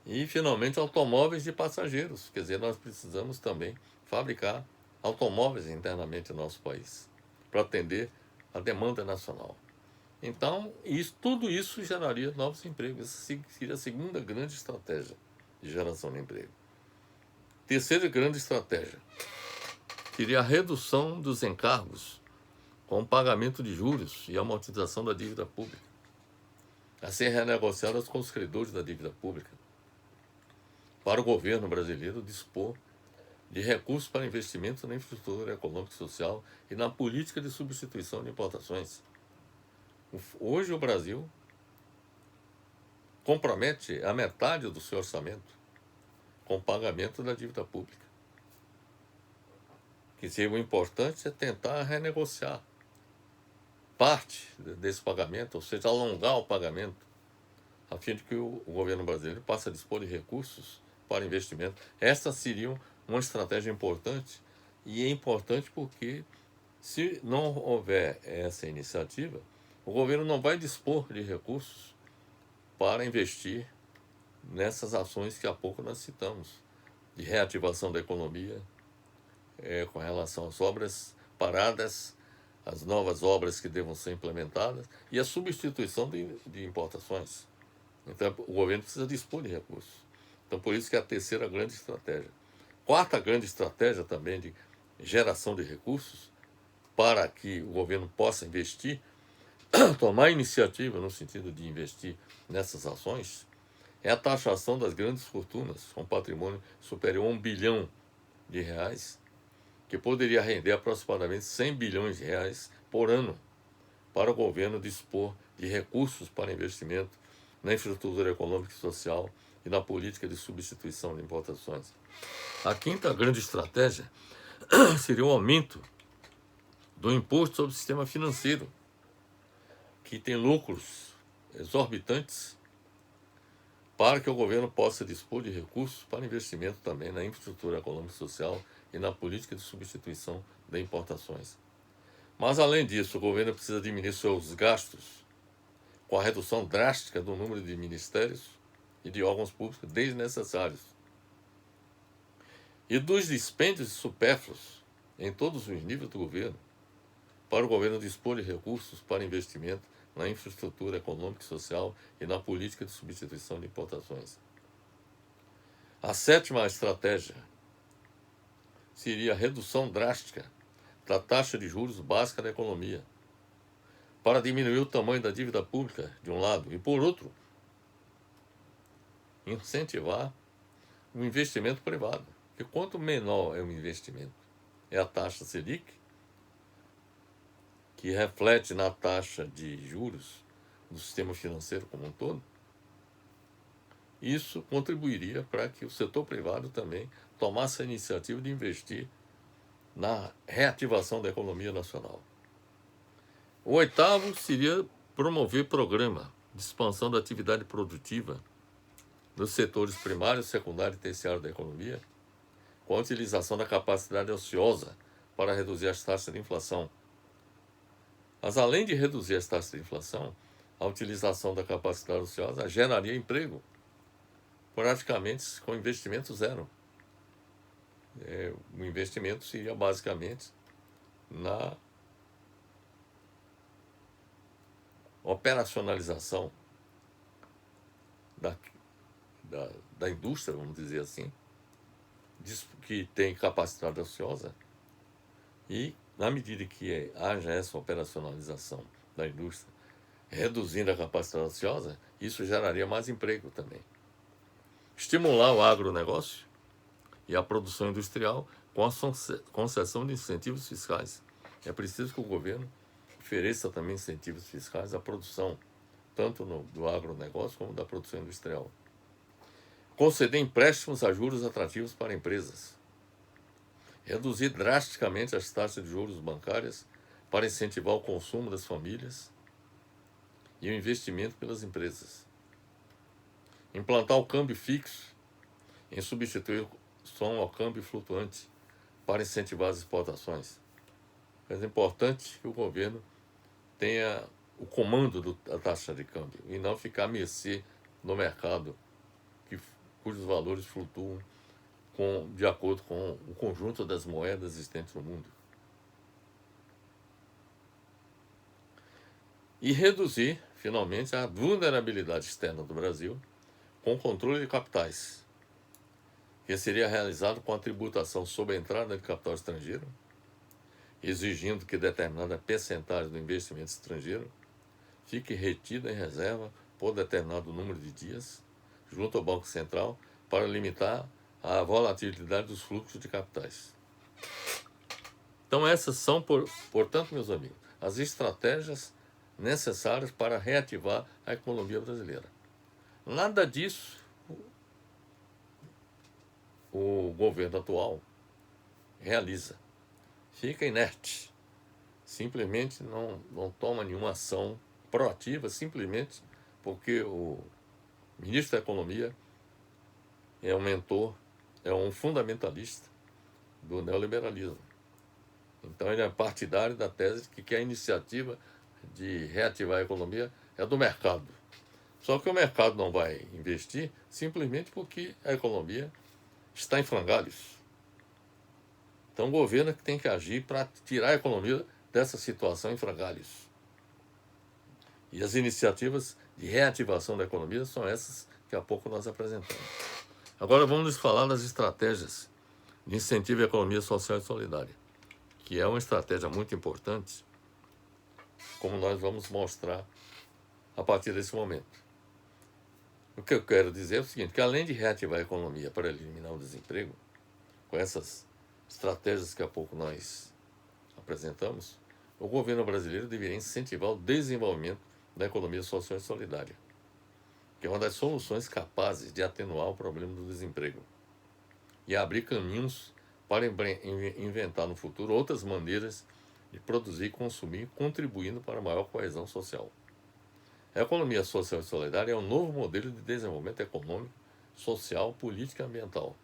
E, finalmente, automóveis de passageiros. Quer dizer, nós precisamos também fabricar automóveis internamente no nosso país, para atender a demanda nacional. Então, tudo isso geraria novos empregos. Essa seria a segunda grande estratégia de geração de emprego. Terceira grande estratégia seria a redução dos encargos com o pagamento de juros e amortização da dívida pública, a ser renegociadas com os credores da dívida pública, para o governo brasileiro dispor de recursos para investimento na infraestrutura econômica e social e na política de substituição de importações. Hoje o Brasil compromete a metade do seu orçamento com o pagamento da dívida pública. Que seria o importante é tentar renegociar parte desse pagamento, ou seja, alongar o pagamento, a fim de que o governo brasileiro passe a dispor de recursos para investimento. Esta seria uma estratégia importante, e é importante porque, se não houver essa iniciativa, o governo não vai dispor de recursos para investir nessas ações que há pouco nós citamos, de reativação da economia, com relação às obras paradas, as novas obras que devam ser implementadas e a substituição de importações. Então, o governo precisa dispor de recursos. Então, por isso que é a terceira grande estratégia. Quarta grande estratégia também de geração de recursos, para que o governo possa investir, tomar iniciativa no sentido de investir nessas ações, é a taxação das grandes fortunas, com patrimônio superior a R$1 bilhão, que poderia render aproximadamente 100 bilhões de reais por ano, para o governo dispor de recursos para investimento na infraestrutura econômica e social e na política de substituição de importações. A quinta grande estratégia seria o aumento do imposto sobre o sistema financeiro, que tem lucros exorbitantes, para que o governo possa dispor de recursos para investimento também na infraestrutura econômica e social e na política de substituição de importações. Mas, além disso, o governo precisa diminuir seus gastos com a redução drástica do número de ministérios e de órgãos públicos desnecessários e dos dispêndios supérfluos em todos os níveis do governo, para o governo dispor de recursos para investimento na infraestrutura econômica e social e na política de substituição de importações. A sétima estratégia seria a redução drástica da taxa de juros básica da economia, para diminuir o tamanho da dívida pública, de um lado, e, por outro, incentivar o investimento privado. Porque quanto menor é o investimento, é a taxa Selic, que reflete na taxa de juros do sistema financeiro como um todo, isso contribuiria para que o setor privado também tomasse a iniciativa de investir na reativação da economia nacional. O oitavo seria promover programa de expansão da atividade produtiva nos setores primário, secundário e terciário da economia, com a utilização da capacidade ociosa para reduzir as taxas de inflação. Mas, além de reduzir as taxas de inflação, a utilização da capacidade ociosa geraria emprego, praticamente com investimento zero. O investimento seria basicamente na operacionalização da indústria, vamos dizer assim, que tem capacidade ociosa, e na medida que haja essa operacionalização da indústria, reduzindo a capacidade ociosa, isso geraria mais emprego também. Estimular o agronegócio e a produção industrial com a concessão de incentivos fiscais. É preciso que o governo ofereça também incentivos fiscais à produção, tanto do agronegócio como da produção industrial. Conceder empréstimos a juros atrativos para empresas. Reduzir drasticamente as taxas de juros bancárias para incentivar o consumo das famílias e o investimento pelas empresas. Implantar o câmbio fixo em substituição ao câmbio flutuante para incentivar as exportações. Mas é importante que o governo tenha o comando da taxa de câmbio e não ficar à mercê do mercado, cujos valores flutuam de acordo com o conjunto das moedas existentes no mundo. E reduzir, finalmente, a vulnerabilidade externa do Brasil com controle de capitais, que seria realizado com a tributação sobre a entrada de capital estrangeiro, exigindo que determinada percentagem do investimento estrangeiro fique retida em reserva por determinado número de dias, junto ao Banco Central, para limitar a volatilidade dos fluxos de capitais. Então, essas são, portanto, meus amigos, as estratégias necessárias para reativar a economia brasileira. Nada disso o governo atual realiza. Fica inerte. Simplesmente não toma nenhuma ação proativa, simplesmente porque o ministro da Economia é um mentor, é um fundamentalista do neoliberalismo. Então ele é partidário da tese de que a iniciativa de reativar a economia é do mercado. Só que o mercado não vai investir simplesmente porque a economia está em frangalhos. Então o governo é que tem que agir para tirar a economia dessa situação em frangalhos. E as iniciativas de reativação da economia são essas que há pouco nós apresentamos. Agora vamos falar das estratégias de incentivo à economia social e solidária, que é uma estratégia muito importante, como nós vamos mostrar a partir desse momento. O que eu quero dizer é o seguinte, que além de reativar a economia para eliminar o desemprego, com essas estratégias que há pouco nós apresentamos, o governo brasileiro deveria incentivar o desenvolvimento da economia social e solidária, que é uma das soluções capazes de atenuar o problema do desemprego e abrir caminhos para inventar no futuro outras maneiras de produzir e consumir, contribuindo para a maior coesão social. A economia social e solidária é um novo modelo de desenvolvimento econômico, social, político e ambiental,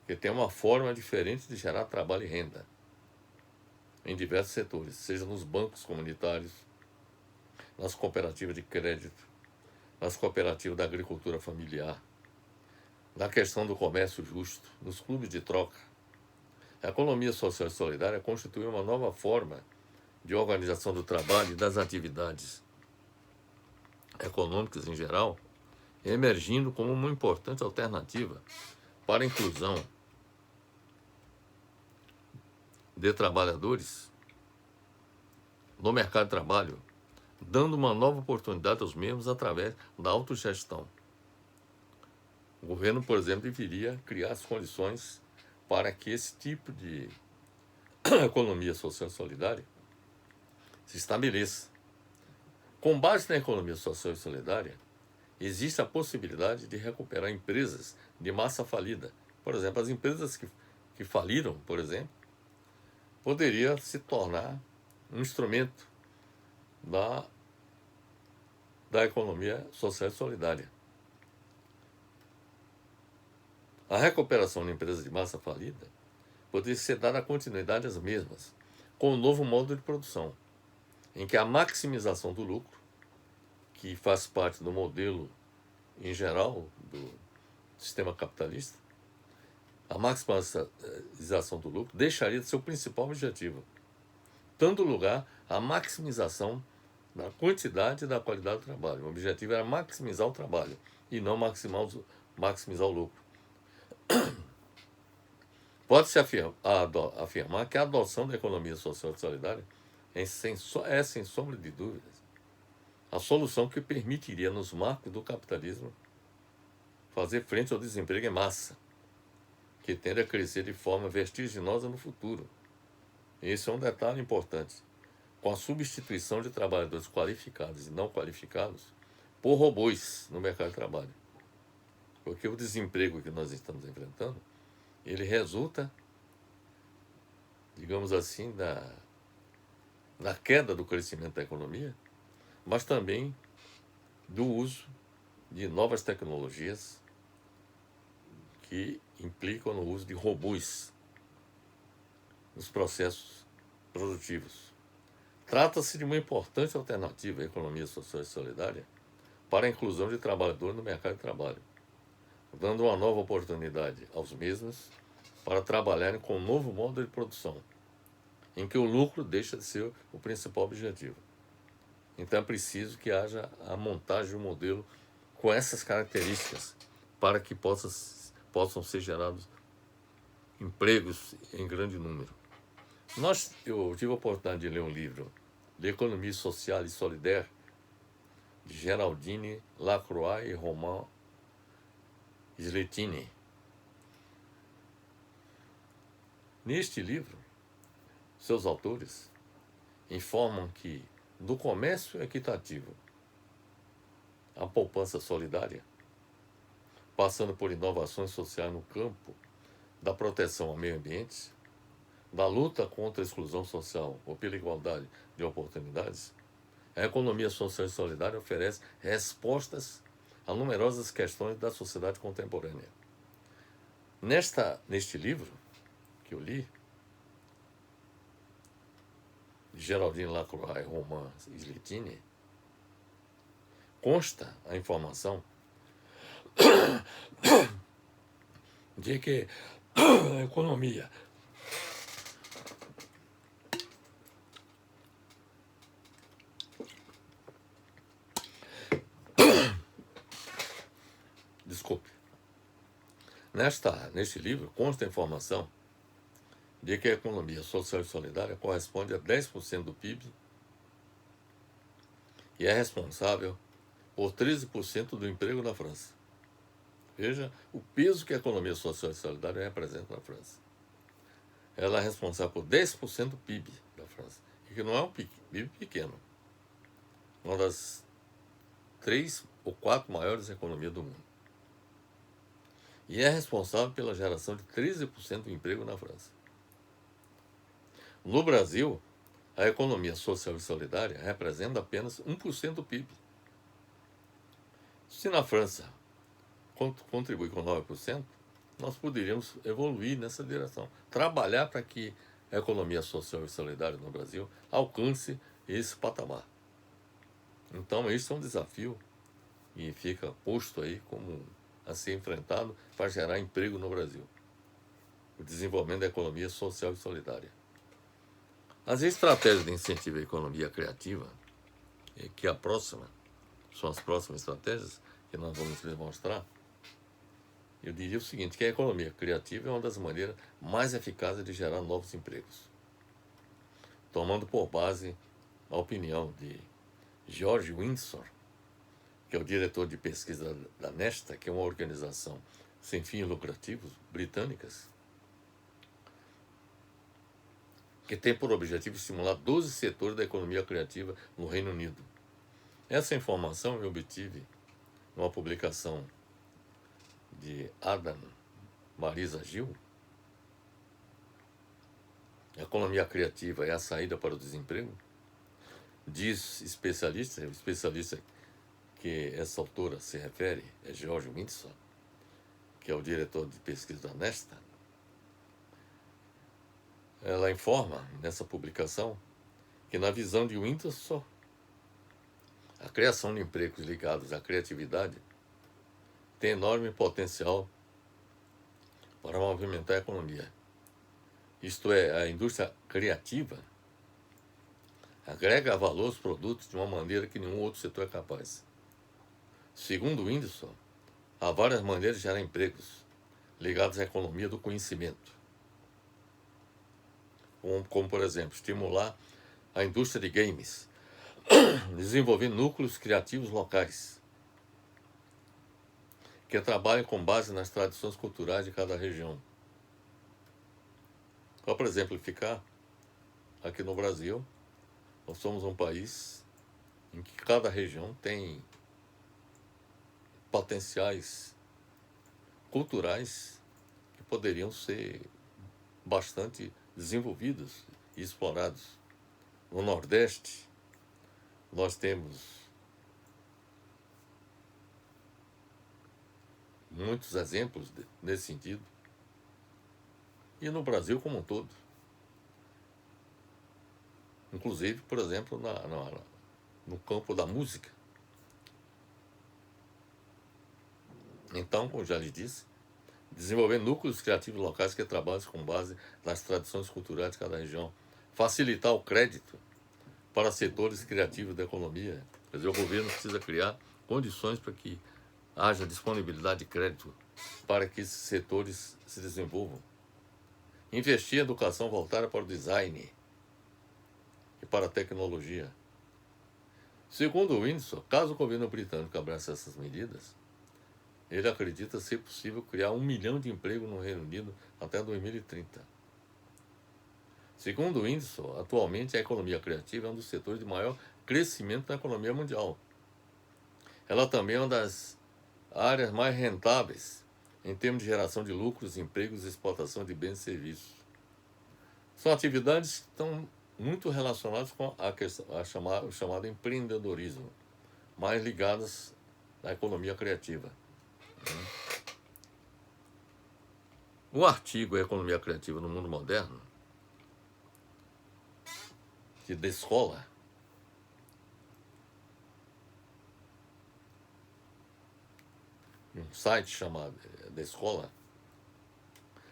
que tem uma forma diferente de gerar trabalho e renda em diversos setores, seja nos bancos comunitários, nas cooperativas de crédito, nas cooperativas da agricultura familiar, na questão do comércio justo, nos clubes de troca. A economia social e solidária constitui uma nova forma de organização do trabalho e das atividades econômicas em geral, emergindo como uma importante alternativa para a inclusão de trabalhadores no mercado de trabalho, dando uma nova oportunidade aos mesmos através da autogestão. O governo, por exemplo, deveria criar as condições para que esse tipo de economia social solidária se estabeleça. Com base na economia social e solidária, existe a possibilidade de recuperar empresas de massa falida. Por exemplo, as empresas que faliram, por exemplo, poderia se tornar um instrumento da economia social e solidária. A recuperação de empresas de massa falida poderia ser dada continuidade às mesmas, com um novo modo de produção, em que a maximização do lucro, que faz parte do modelo em geral do sistema capitalista, a maximização do lucro deixaria de ser o principal objetivo, dando lugar à maximização da quantidade e da qualidade do trabalho. O objetivo era maximizar o trabalho e não maximizar o lucro. Pode-se afirmar que a adoção da economia social e solidária é, sem sombra de dúvidas, a solução que permitiria, nos marcos do capitalismo, fazer frente ao desemprego em massa, que tende a crescer de forma vertiginosa no futuro. Esse é um detalhe importante. Com a substituição de trabalhadores qualificados e não qualificados por robôs no mercado de trabalho. Porque o desemprego que nós estamos enfrentando, ele resulta, digamos assim, da queda do crescimento da economia, mas também do uso de novas tecnologias que implicam no uso de robôs nos processos produtivos. Trata-se de uma importante alternativa à economia social e solidária para a inclusão de trabalhadores no mercado de trabalho, dando uma nova oportunidade aos mesmos para trabalharem com um novo modo de produção, em que o lucro deixa de ser o principal objetivo. Então é preciso que haja a montagem de um modelo com essas características para que possam ser gerados empregos em grande número. Eu tive a oportunidade de ler um livro, L'Économie sociale et solidaire, de Geraldine Lacroix e Romain Sletini. Neste livro, seus autores informam que, do comércio equitativo à poupança solidária, passando por inovações sociais no campo da proteção ao meio ambiente, da luta contra a exclusão social ou pela igualdade de oportunidades, a economia social e solidária oferece respostas a numerosas questões da sociedade contemporânea. Neste livro que eu li, de Geraldine Lacroix e Romain Sletini, consta a informação de que a economia Neste livro consta a informação de que a economia social e solidária corresponde a 10% do PIB e é responsável por 13% do emprego na França. Veja o peso que a economia social e solidária representa na França. Ela é responsável por 10% do PIB da França, e que não é um PIB pequeno. Uma das 3 ou 4 maiores economias do mundo. E é responsável pela geração de 13% do emprego na França. No Brasil, a economia social e solidária representa apenas 1% do PIB. Se na França contribui com 9%, nós poderíamos evoluir nessa direção. Trabalhar para que a economia social e solidária no Brasil alcance esse patamar. Então, esse é um desafio e fica posto aí como a ser enfrentado para gerar emprego no Brasil. O desenvolvimento da economia social e solidária. As estratégias de incentivo à economia criativa, que são as próximas estratégias que nós vamos demonstrar, eu diria o seguinte, que a economia criativa é uma das maneiras mais eficazes de gerar novos empregos. Tomando por base a opinião de George Windsor, que é o diretor de pesquisa da Nesta, que é uma organização sem fins lucrativos britânicas, que tem por objetivo estimular 12 setores da economia criativa no Reino Unido. Essa informação eu obtive numa publicação de Adam Marisa Gil. A economia criativa é a saída para o desemprego? Diz especialista, o especialista que essa autora se refere é George Windsor, que é o diretor de pesquisa da Nesta. Ela informa nessa publicação que, na visão de Windsor, a criação de empregos ligados à criatividade tem enorme potencial para movimentar a economia. Isto é, a indústria criativa agrega valor aos produtos de uma maneira que nenhum outro setor é capaz. Segundo Windsor, há várias maneiras de gerar empregos ligados à economia do conhecimento. Como, por exemplo, estimular a indústria de games, desenvolver núcleos criativos locais, que trabalhem com base nas tradições culturais de cada região. Só para exemplificar, aqui no Brasil, nós somos um país em que cada região tem potenciais culturais que poderiam ser bastante desenvolvidos e explorados. No Nordeste, nós temos muitos exemplos nesse sentido. E no Brasil como um todo. Inclusive, por exemplo, no campo da música. Então, como já lhe disse, desenvolver núcleos criativos locais que trabalhem com base nas tradições culturais de cada região. Facilitar o crédito para setores criativos da economia. Quer dizer, o governo precisa criar condições para que haja disponibilidade de crédito para que esses setores se desenvolvam. Investir em educação voltada para o design e para a tecnologia. Segundo o Windsor, caso o governo britânico abrace essas medidas, ele acredita ser possível criar 1 milhão de empregos no Reino Unido até 2030. Segundo o Windsor, atualmente a economia criativa é um dos setores de maior crescimento na economia mundial. Ela também é uma das áreas mais rentáveis em termos de geração de lucros, empregos e exportação de bens e serviços. São atividades que estão muito relacionadas com o chamado empreendedorismo, mais ligadas à economia criativa. O artigo Economia Criativa no Mundo Moderno, que da escola, um site chamado da escola,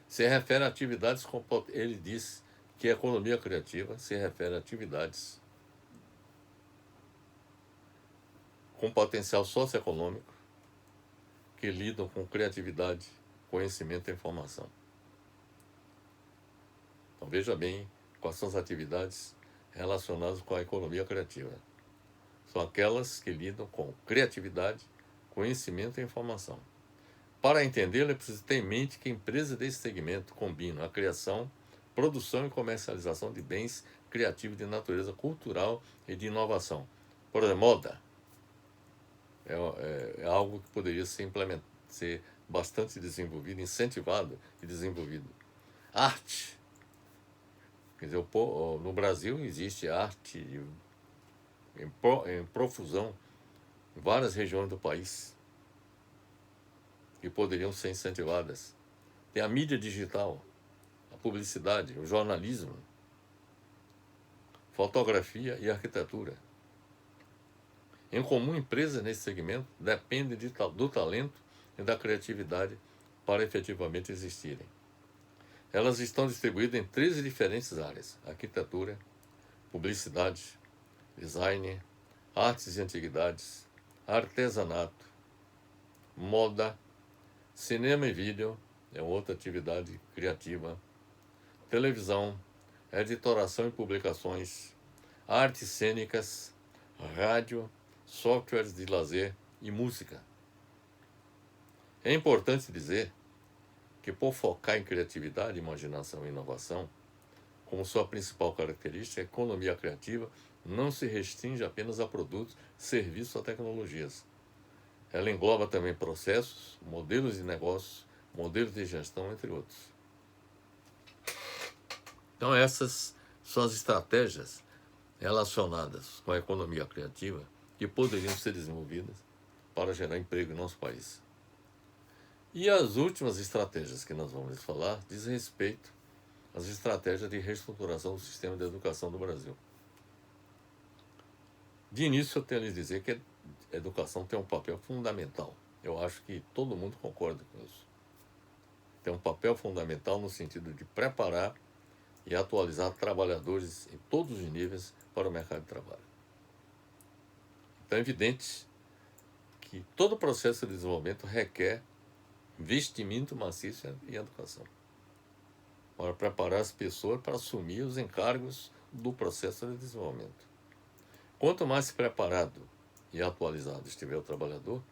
se refere a atividades com, ele diz que a economia criativa se refere a atividades com potencial socioeconômico que lidam com criatividade, conhecimento e informação. Então veja bem quais são as atividades relacionadas com a economia criativa. São aquelas que lidam com criatividade, conhecimento e informação. Para entendê-lo, é preciso ter em mente que empresas desse segmento combinam a criação, produção e comercialização de bens criativos de natureza cultural e de inovação. Por exemplo, moda é algo que poderia ser bastante desenvolvido, incentivado e desenvolvido. Arte. Quer dizer, no Brasil existe arte em profusão em várias regiões do país que poderiam ser incentivadas. Tem a mídia digital, a publicidade, o jornalismo, fotografia e arquitetura. Em comum, empresas nesse segmento dependem do talento e da criatividade para efetivamente existirem. Elas estão distribuídas em 13 diferentes áreas: arquitetura, publicidade, design, artes e antiguidades, artesanato, moda, cinema e vídeo, é outra atividade criativa, televisão, editoração e publicações, artes cênicas, rádio, softwares de lazer e música. É importante dizer que, por focar em criatividade, imaginação e inovação, como sua principal característica, a economia criativa não se restringe apenas a produtos, serviços ou tecnologias. Ela engloba também processos, modelos de negócios, modelos de gestão, entre outros. Então, essas são as estratégias relacionadas com a economia criativa que poderiam ser desenvolvidas para gerar emprego em nosso país. E as últimas estratégias que nós vamos falar diz respeito às estratégias de reestruturação do sistema de educação do Brasil. De início, eu tenho a lhes dizer que a educação tem um papel fundamental. Eu acho que todo mundo concorda com isso. Tem um papel fundamental no sentido de preparar e atualizar trabalhadores em todos os níveis para o mercado de trabalho. Então é evidente que todo processo de desenvolvimento requer investimento maciço em educação, para preparar as pessoas para assumir os encargos do processo de desenvolvimento. Quanto mais preparado e atualizado estiver o trabalhador,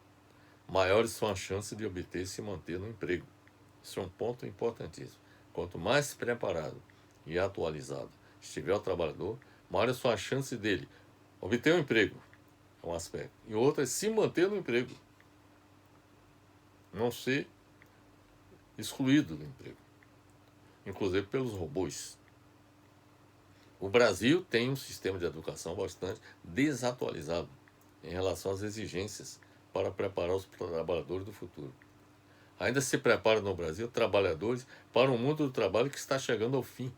maiores são as chances de obter e se manter no emprego. Isso é um ponto importantíssimo. Quanto mais preparado e atualizado estiver o trabalhador, maiores são as chances dele obter um emprego, é um aspecto. E outro é se manter no emprego, não ser excluído do emprego, inclusive pelos robôs. O Brasil tem um sistema de educação bastante desatualizado em relação às exigências para preparar os trabalhadores do futuro. Ainda se prepara no Brasil trabalhadores para um mundo do trabalho que está chegando ao fim.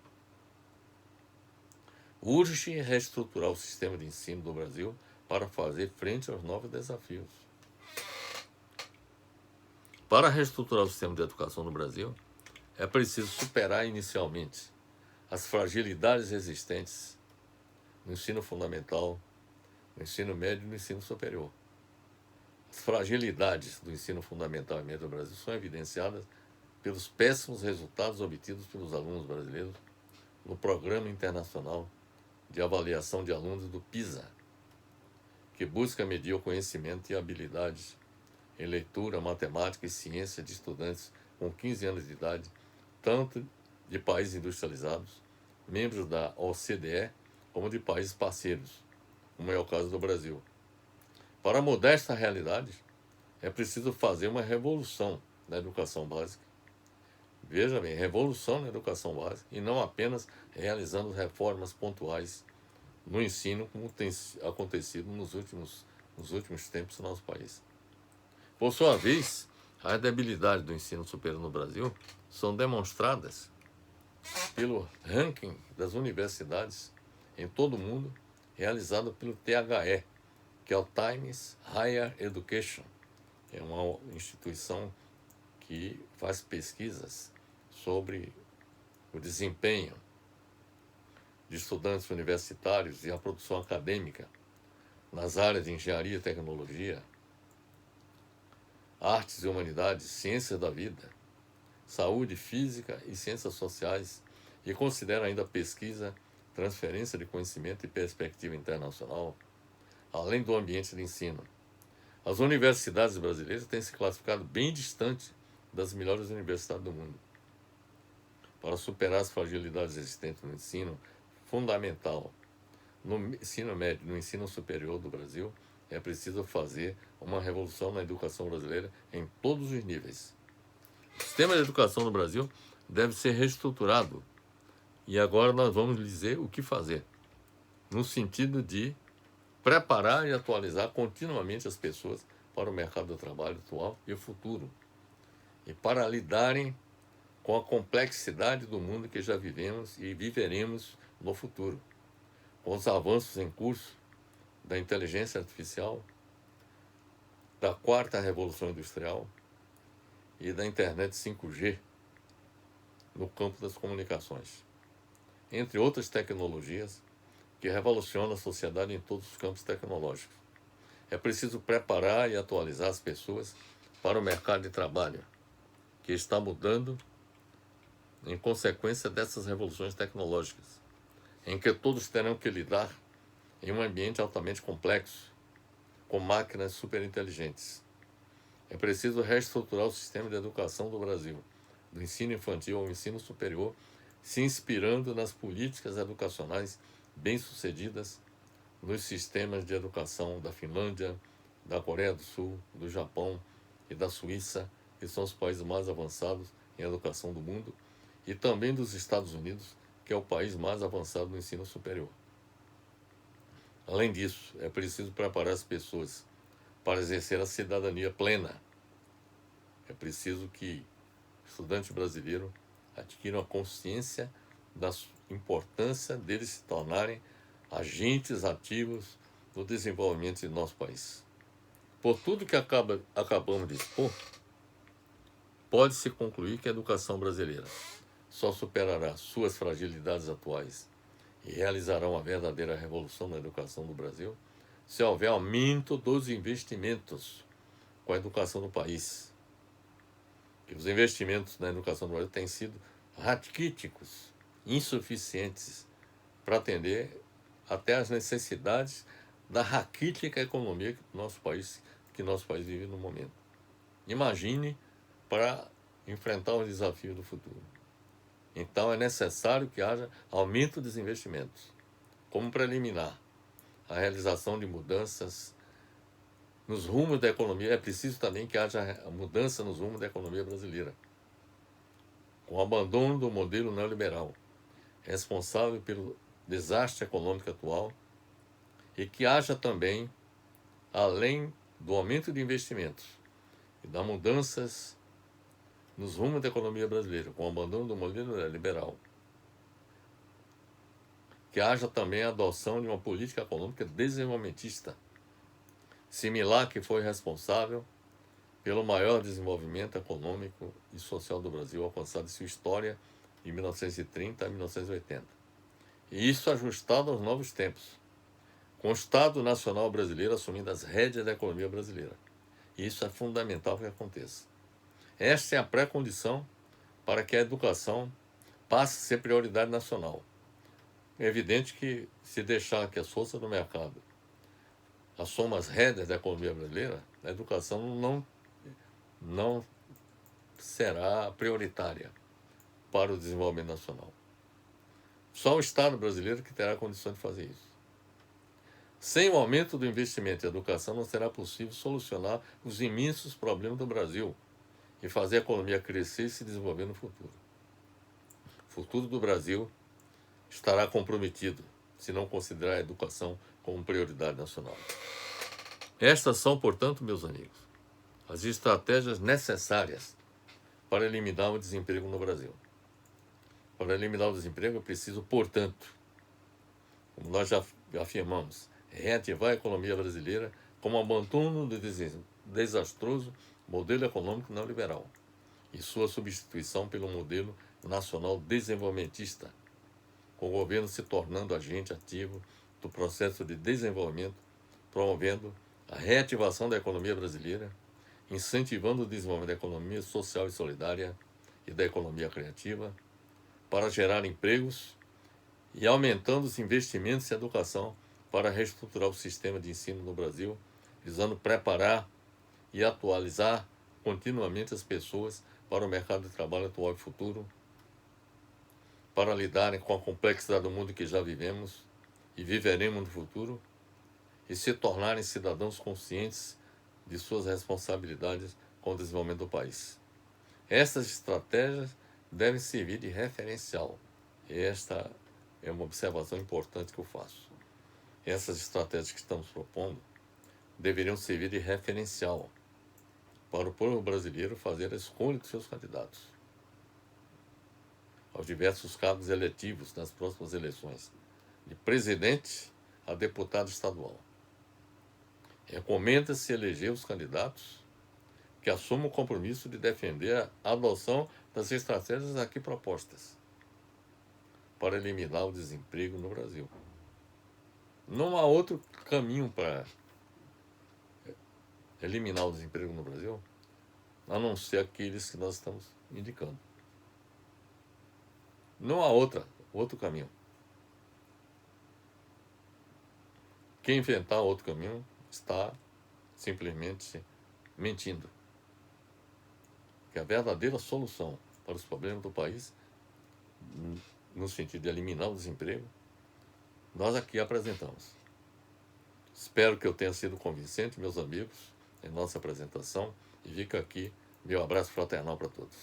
Urge reestruturar o sistema de ensino do Brasil para fazer frente aos novos desafios. Para reestruturar o sistema de educação no Brasil, é preciso superar inicialmente as fragilidades existentes no ensino fundamental, no ensino médio e no ensino superior. As fragilidades do ensino fundamental e médio do Brasil são evidenciadas pelos péssimos resultados obtidos pelos alunos brasileiros no Programa Internacional de Avaliação de Alunos do PISA, que busca medir o conhecimento e habilidades em leitura, matemática e ciência de estudantes com 15 anos de idade, tanto de países industrializados, membros da OCDE, como de países parceiros, como é o caso do Brasil. Para mudar esta realidade, é preciso fazer uma revolução na educação básica. Veja bem, revolução na educação básica e não apenas realizando reformas pontuais no ensino, como tem acontecido nos últimos tempos no nosso país. Por sua vez, as debilidades do ensino superior no Brasil são demonstradas pelo ranking das universidades em todo o mundo, realizado pelo THE, que é o Times Higher Education. É uma instituição que faz pesquisas sobre o desempenho de estudantes universitários e a produção acadêmica nas áreas de engenharia e tecnologia, artes e humanidades, ciências da vida, saúde física e ciências sociais, e considera ainda pesquisa, transferência de conhecimento e perspectiva internacional, além do ambiente de ensino. As universidades brasileiras têm se classificado bem distante das melhores universidades do mundo. Para superar as fragilidades existentes no ensino fundamental, no ensino médio, no ensino superior do Brasil, é preciso fazer uma revolução na educação brasileira em todos os níveis. O sistema de educação no Brasil deve ser reestruturado e agora nós vamos dizer o que fazer, no sentido de preparar e atualizar continuamente as pessoas para o mercado do trabalho atual e o futuro, e para lidarem com a complexidade do mundo que já vivemos e viveremos no futuro, com os avanços em curso da inteligência artificial, da quarta revolução industrial e da internet 5G no campo das comunicações, entre outras tecnologias que revolucionam a sociedade em todos os campos tecnológicos. É preciso preparar e atualizar as pessoas para o mercado de trabalho, que está mudando em consequência dessas revoluções tecnológicas, em que todos terão que lidar em um ambiente altamente complexo, com máquinas superinteligentes. É preciso reestruturar o sistema de educação do Brasil, do ensino infantil ao ensino superior, se inspirando nas políticas educacionais bem-sucedidas nos sistemas de educação da Finlândia, da Coreia do Sul, do Japão e da Suíça, que são os países mais avançados em educação do mundo, e também dos Estados Unidos, que é o país mais avançado no ensino superior. Além disso, é preciso preparar as pessoas para exercer a cidadania plena. É preciso que o estudante brasileiro adquira a consciência da importância deles se tornarem agentes ativos no desenvolvimento de nosso país. Por tudo que acabamos de expor, pode-se concluir que a educação brasileira só superará suas fragilidades atuais e realizará uma verdadeira revolução na educação do Brasil se houver aumento dos investimentos com a educação do país. E os investimentos na educação do Brasil têm sido raquíticos, insuficientes para atender até as necessidades da raquítica economia que nosso país vive no momento. Imagine para enfrentar os desafios do futuro. Então é necessário que haja aumento dos investimentos. Como preliminar, a realização de mudanças nos rumos da economia. É preciso também que haja mudança nos rumos da economia brasileira, com o abandono do modelo neoliberal, responsável pelo desastre econômico atual, e que haja também, além do aumento de investimentos e das mudanças nos rumos da economia brasileira, com o abandono do modelo neoliberal, que haja também a adoção de uma política econômica desenvolvimentista, similar que foi responsável pelo maior desenvolvimento econômico e social do Brasil alcançado em sua história de 1930 a 1980. E isso ajustado aos novos tempos, com o Estado Nacional Brasileiro assumindo as rédeas da economia brasileira. E isso é fundamental que aconteça. Esta é a pré-condição para que a educação passe a ser prioridade nacional. É evidente que, se deixar que as forças do mercado assumam as rédeas da economia brasileira, a educação não será prioritária para o desenvolvimento nacional. Só o Estado brasileiro que terá condições de fazer isso. Sem o aumento do investimento em educação, não será possível solucionar os imensos problemas do Brasil e fazer a economia crescer e se desenvolver no futuro. O futuro do Brasil estará comprometido se não considerar a educação como prioridade nacional. Estas são, portanto, meus amigos, as estratégias necessárias para eliminar o desemprego no Brasil. Para eliminar o desemprego é preciso, portanto, como nós já afirmamos, reativar a economia brasileira como abandono do desastroso modelo econômico neoliberal e sua substituição pelo modelo nacional desenvolvimentista, com o governo se tornando agente ativo do processo de desenvolvimento, promovendo a reativação da economia brasileira, incentivando o desenvolvimento da economia social e solidária e da economia criativa, para gerar empregos e aumentando os investimentos em educação para reestruturar o sistema de ensino no Brasil, visando preparar e atualizar continuamente as pessoas para o mercado de trabalho atual e futuro, para lidarem com a complexidade do mundo que já vivemos e viveremos no futuro, e se tornarem cidadãos conscientes de suas responsabilidades com o desenvolvimento do país. Essas estratégias devem servir de referencial. Esta é uma observação importante que eu faço. Essas estratégias que estamos propondo deveriam servir de referencial para o povo brasileiro fazer a escolha de seus candidatos aos diversos cargos eletivos nas próximas eleições, de presidente a deputado estadual. Recomenda-se eleger os candidatos que assumam o compromisso de defender a adoção das estratégias aqui propostas para eliminar o desemprego no Brasil. Não há outro caminho para eliminar o desemprego no Brasil, a não ser aqueles que nós estamos indicando. Não há outro caminho. Quem inventar outro caminho está simplesmente mentindo. Que a verdadeira solução para os problemas do país no sentido de eliminar o desemprego, nós aqui apresentamos. Espero que eu tenha sido convincente, meus amigos, em nossa apresentação, e fica aqui meu abraço fraternal para todos.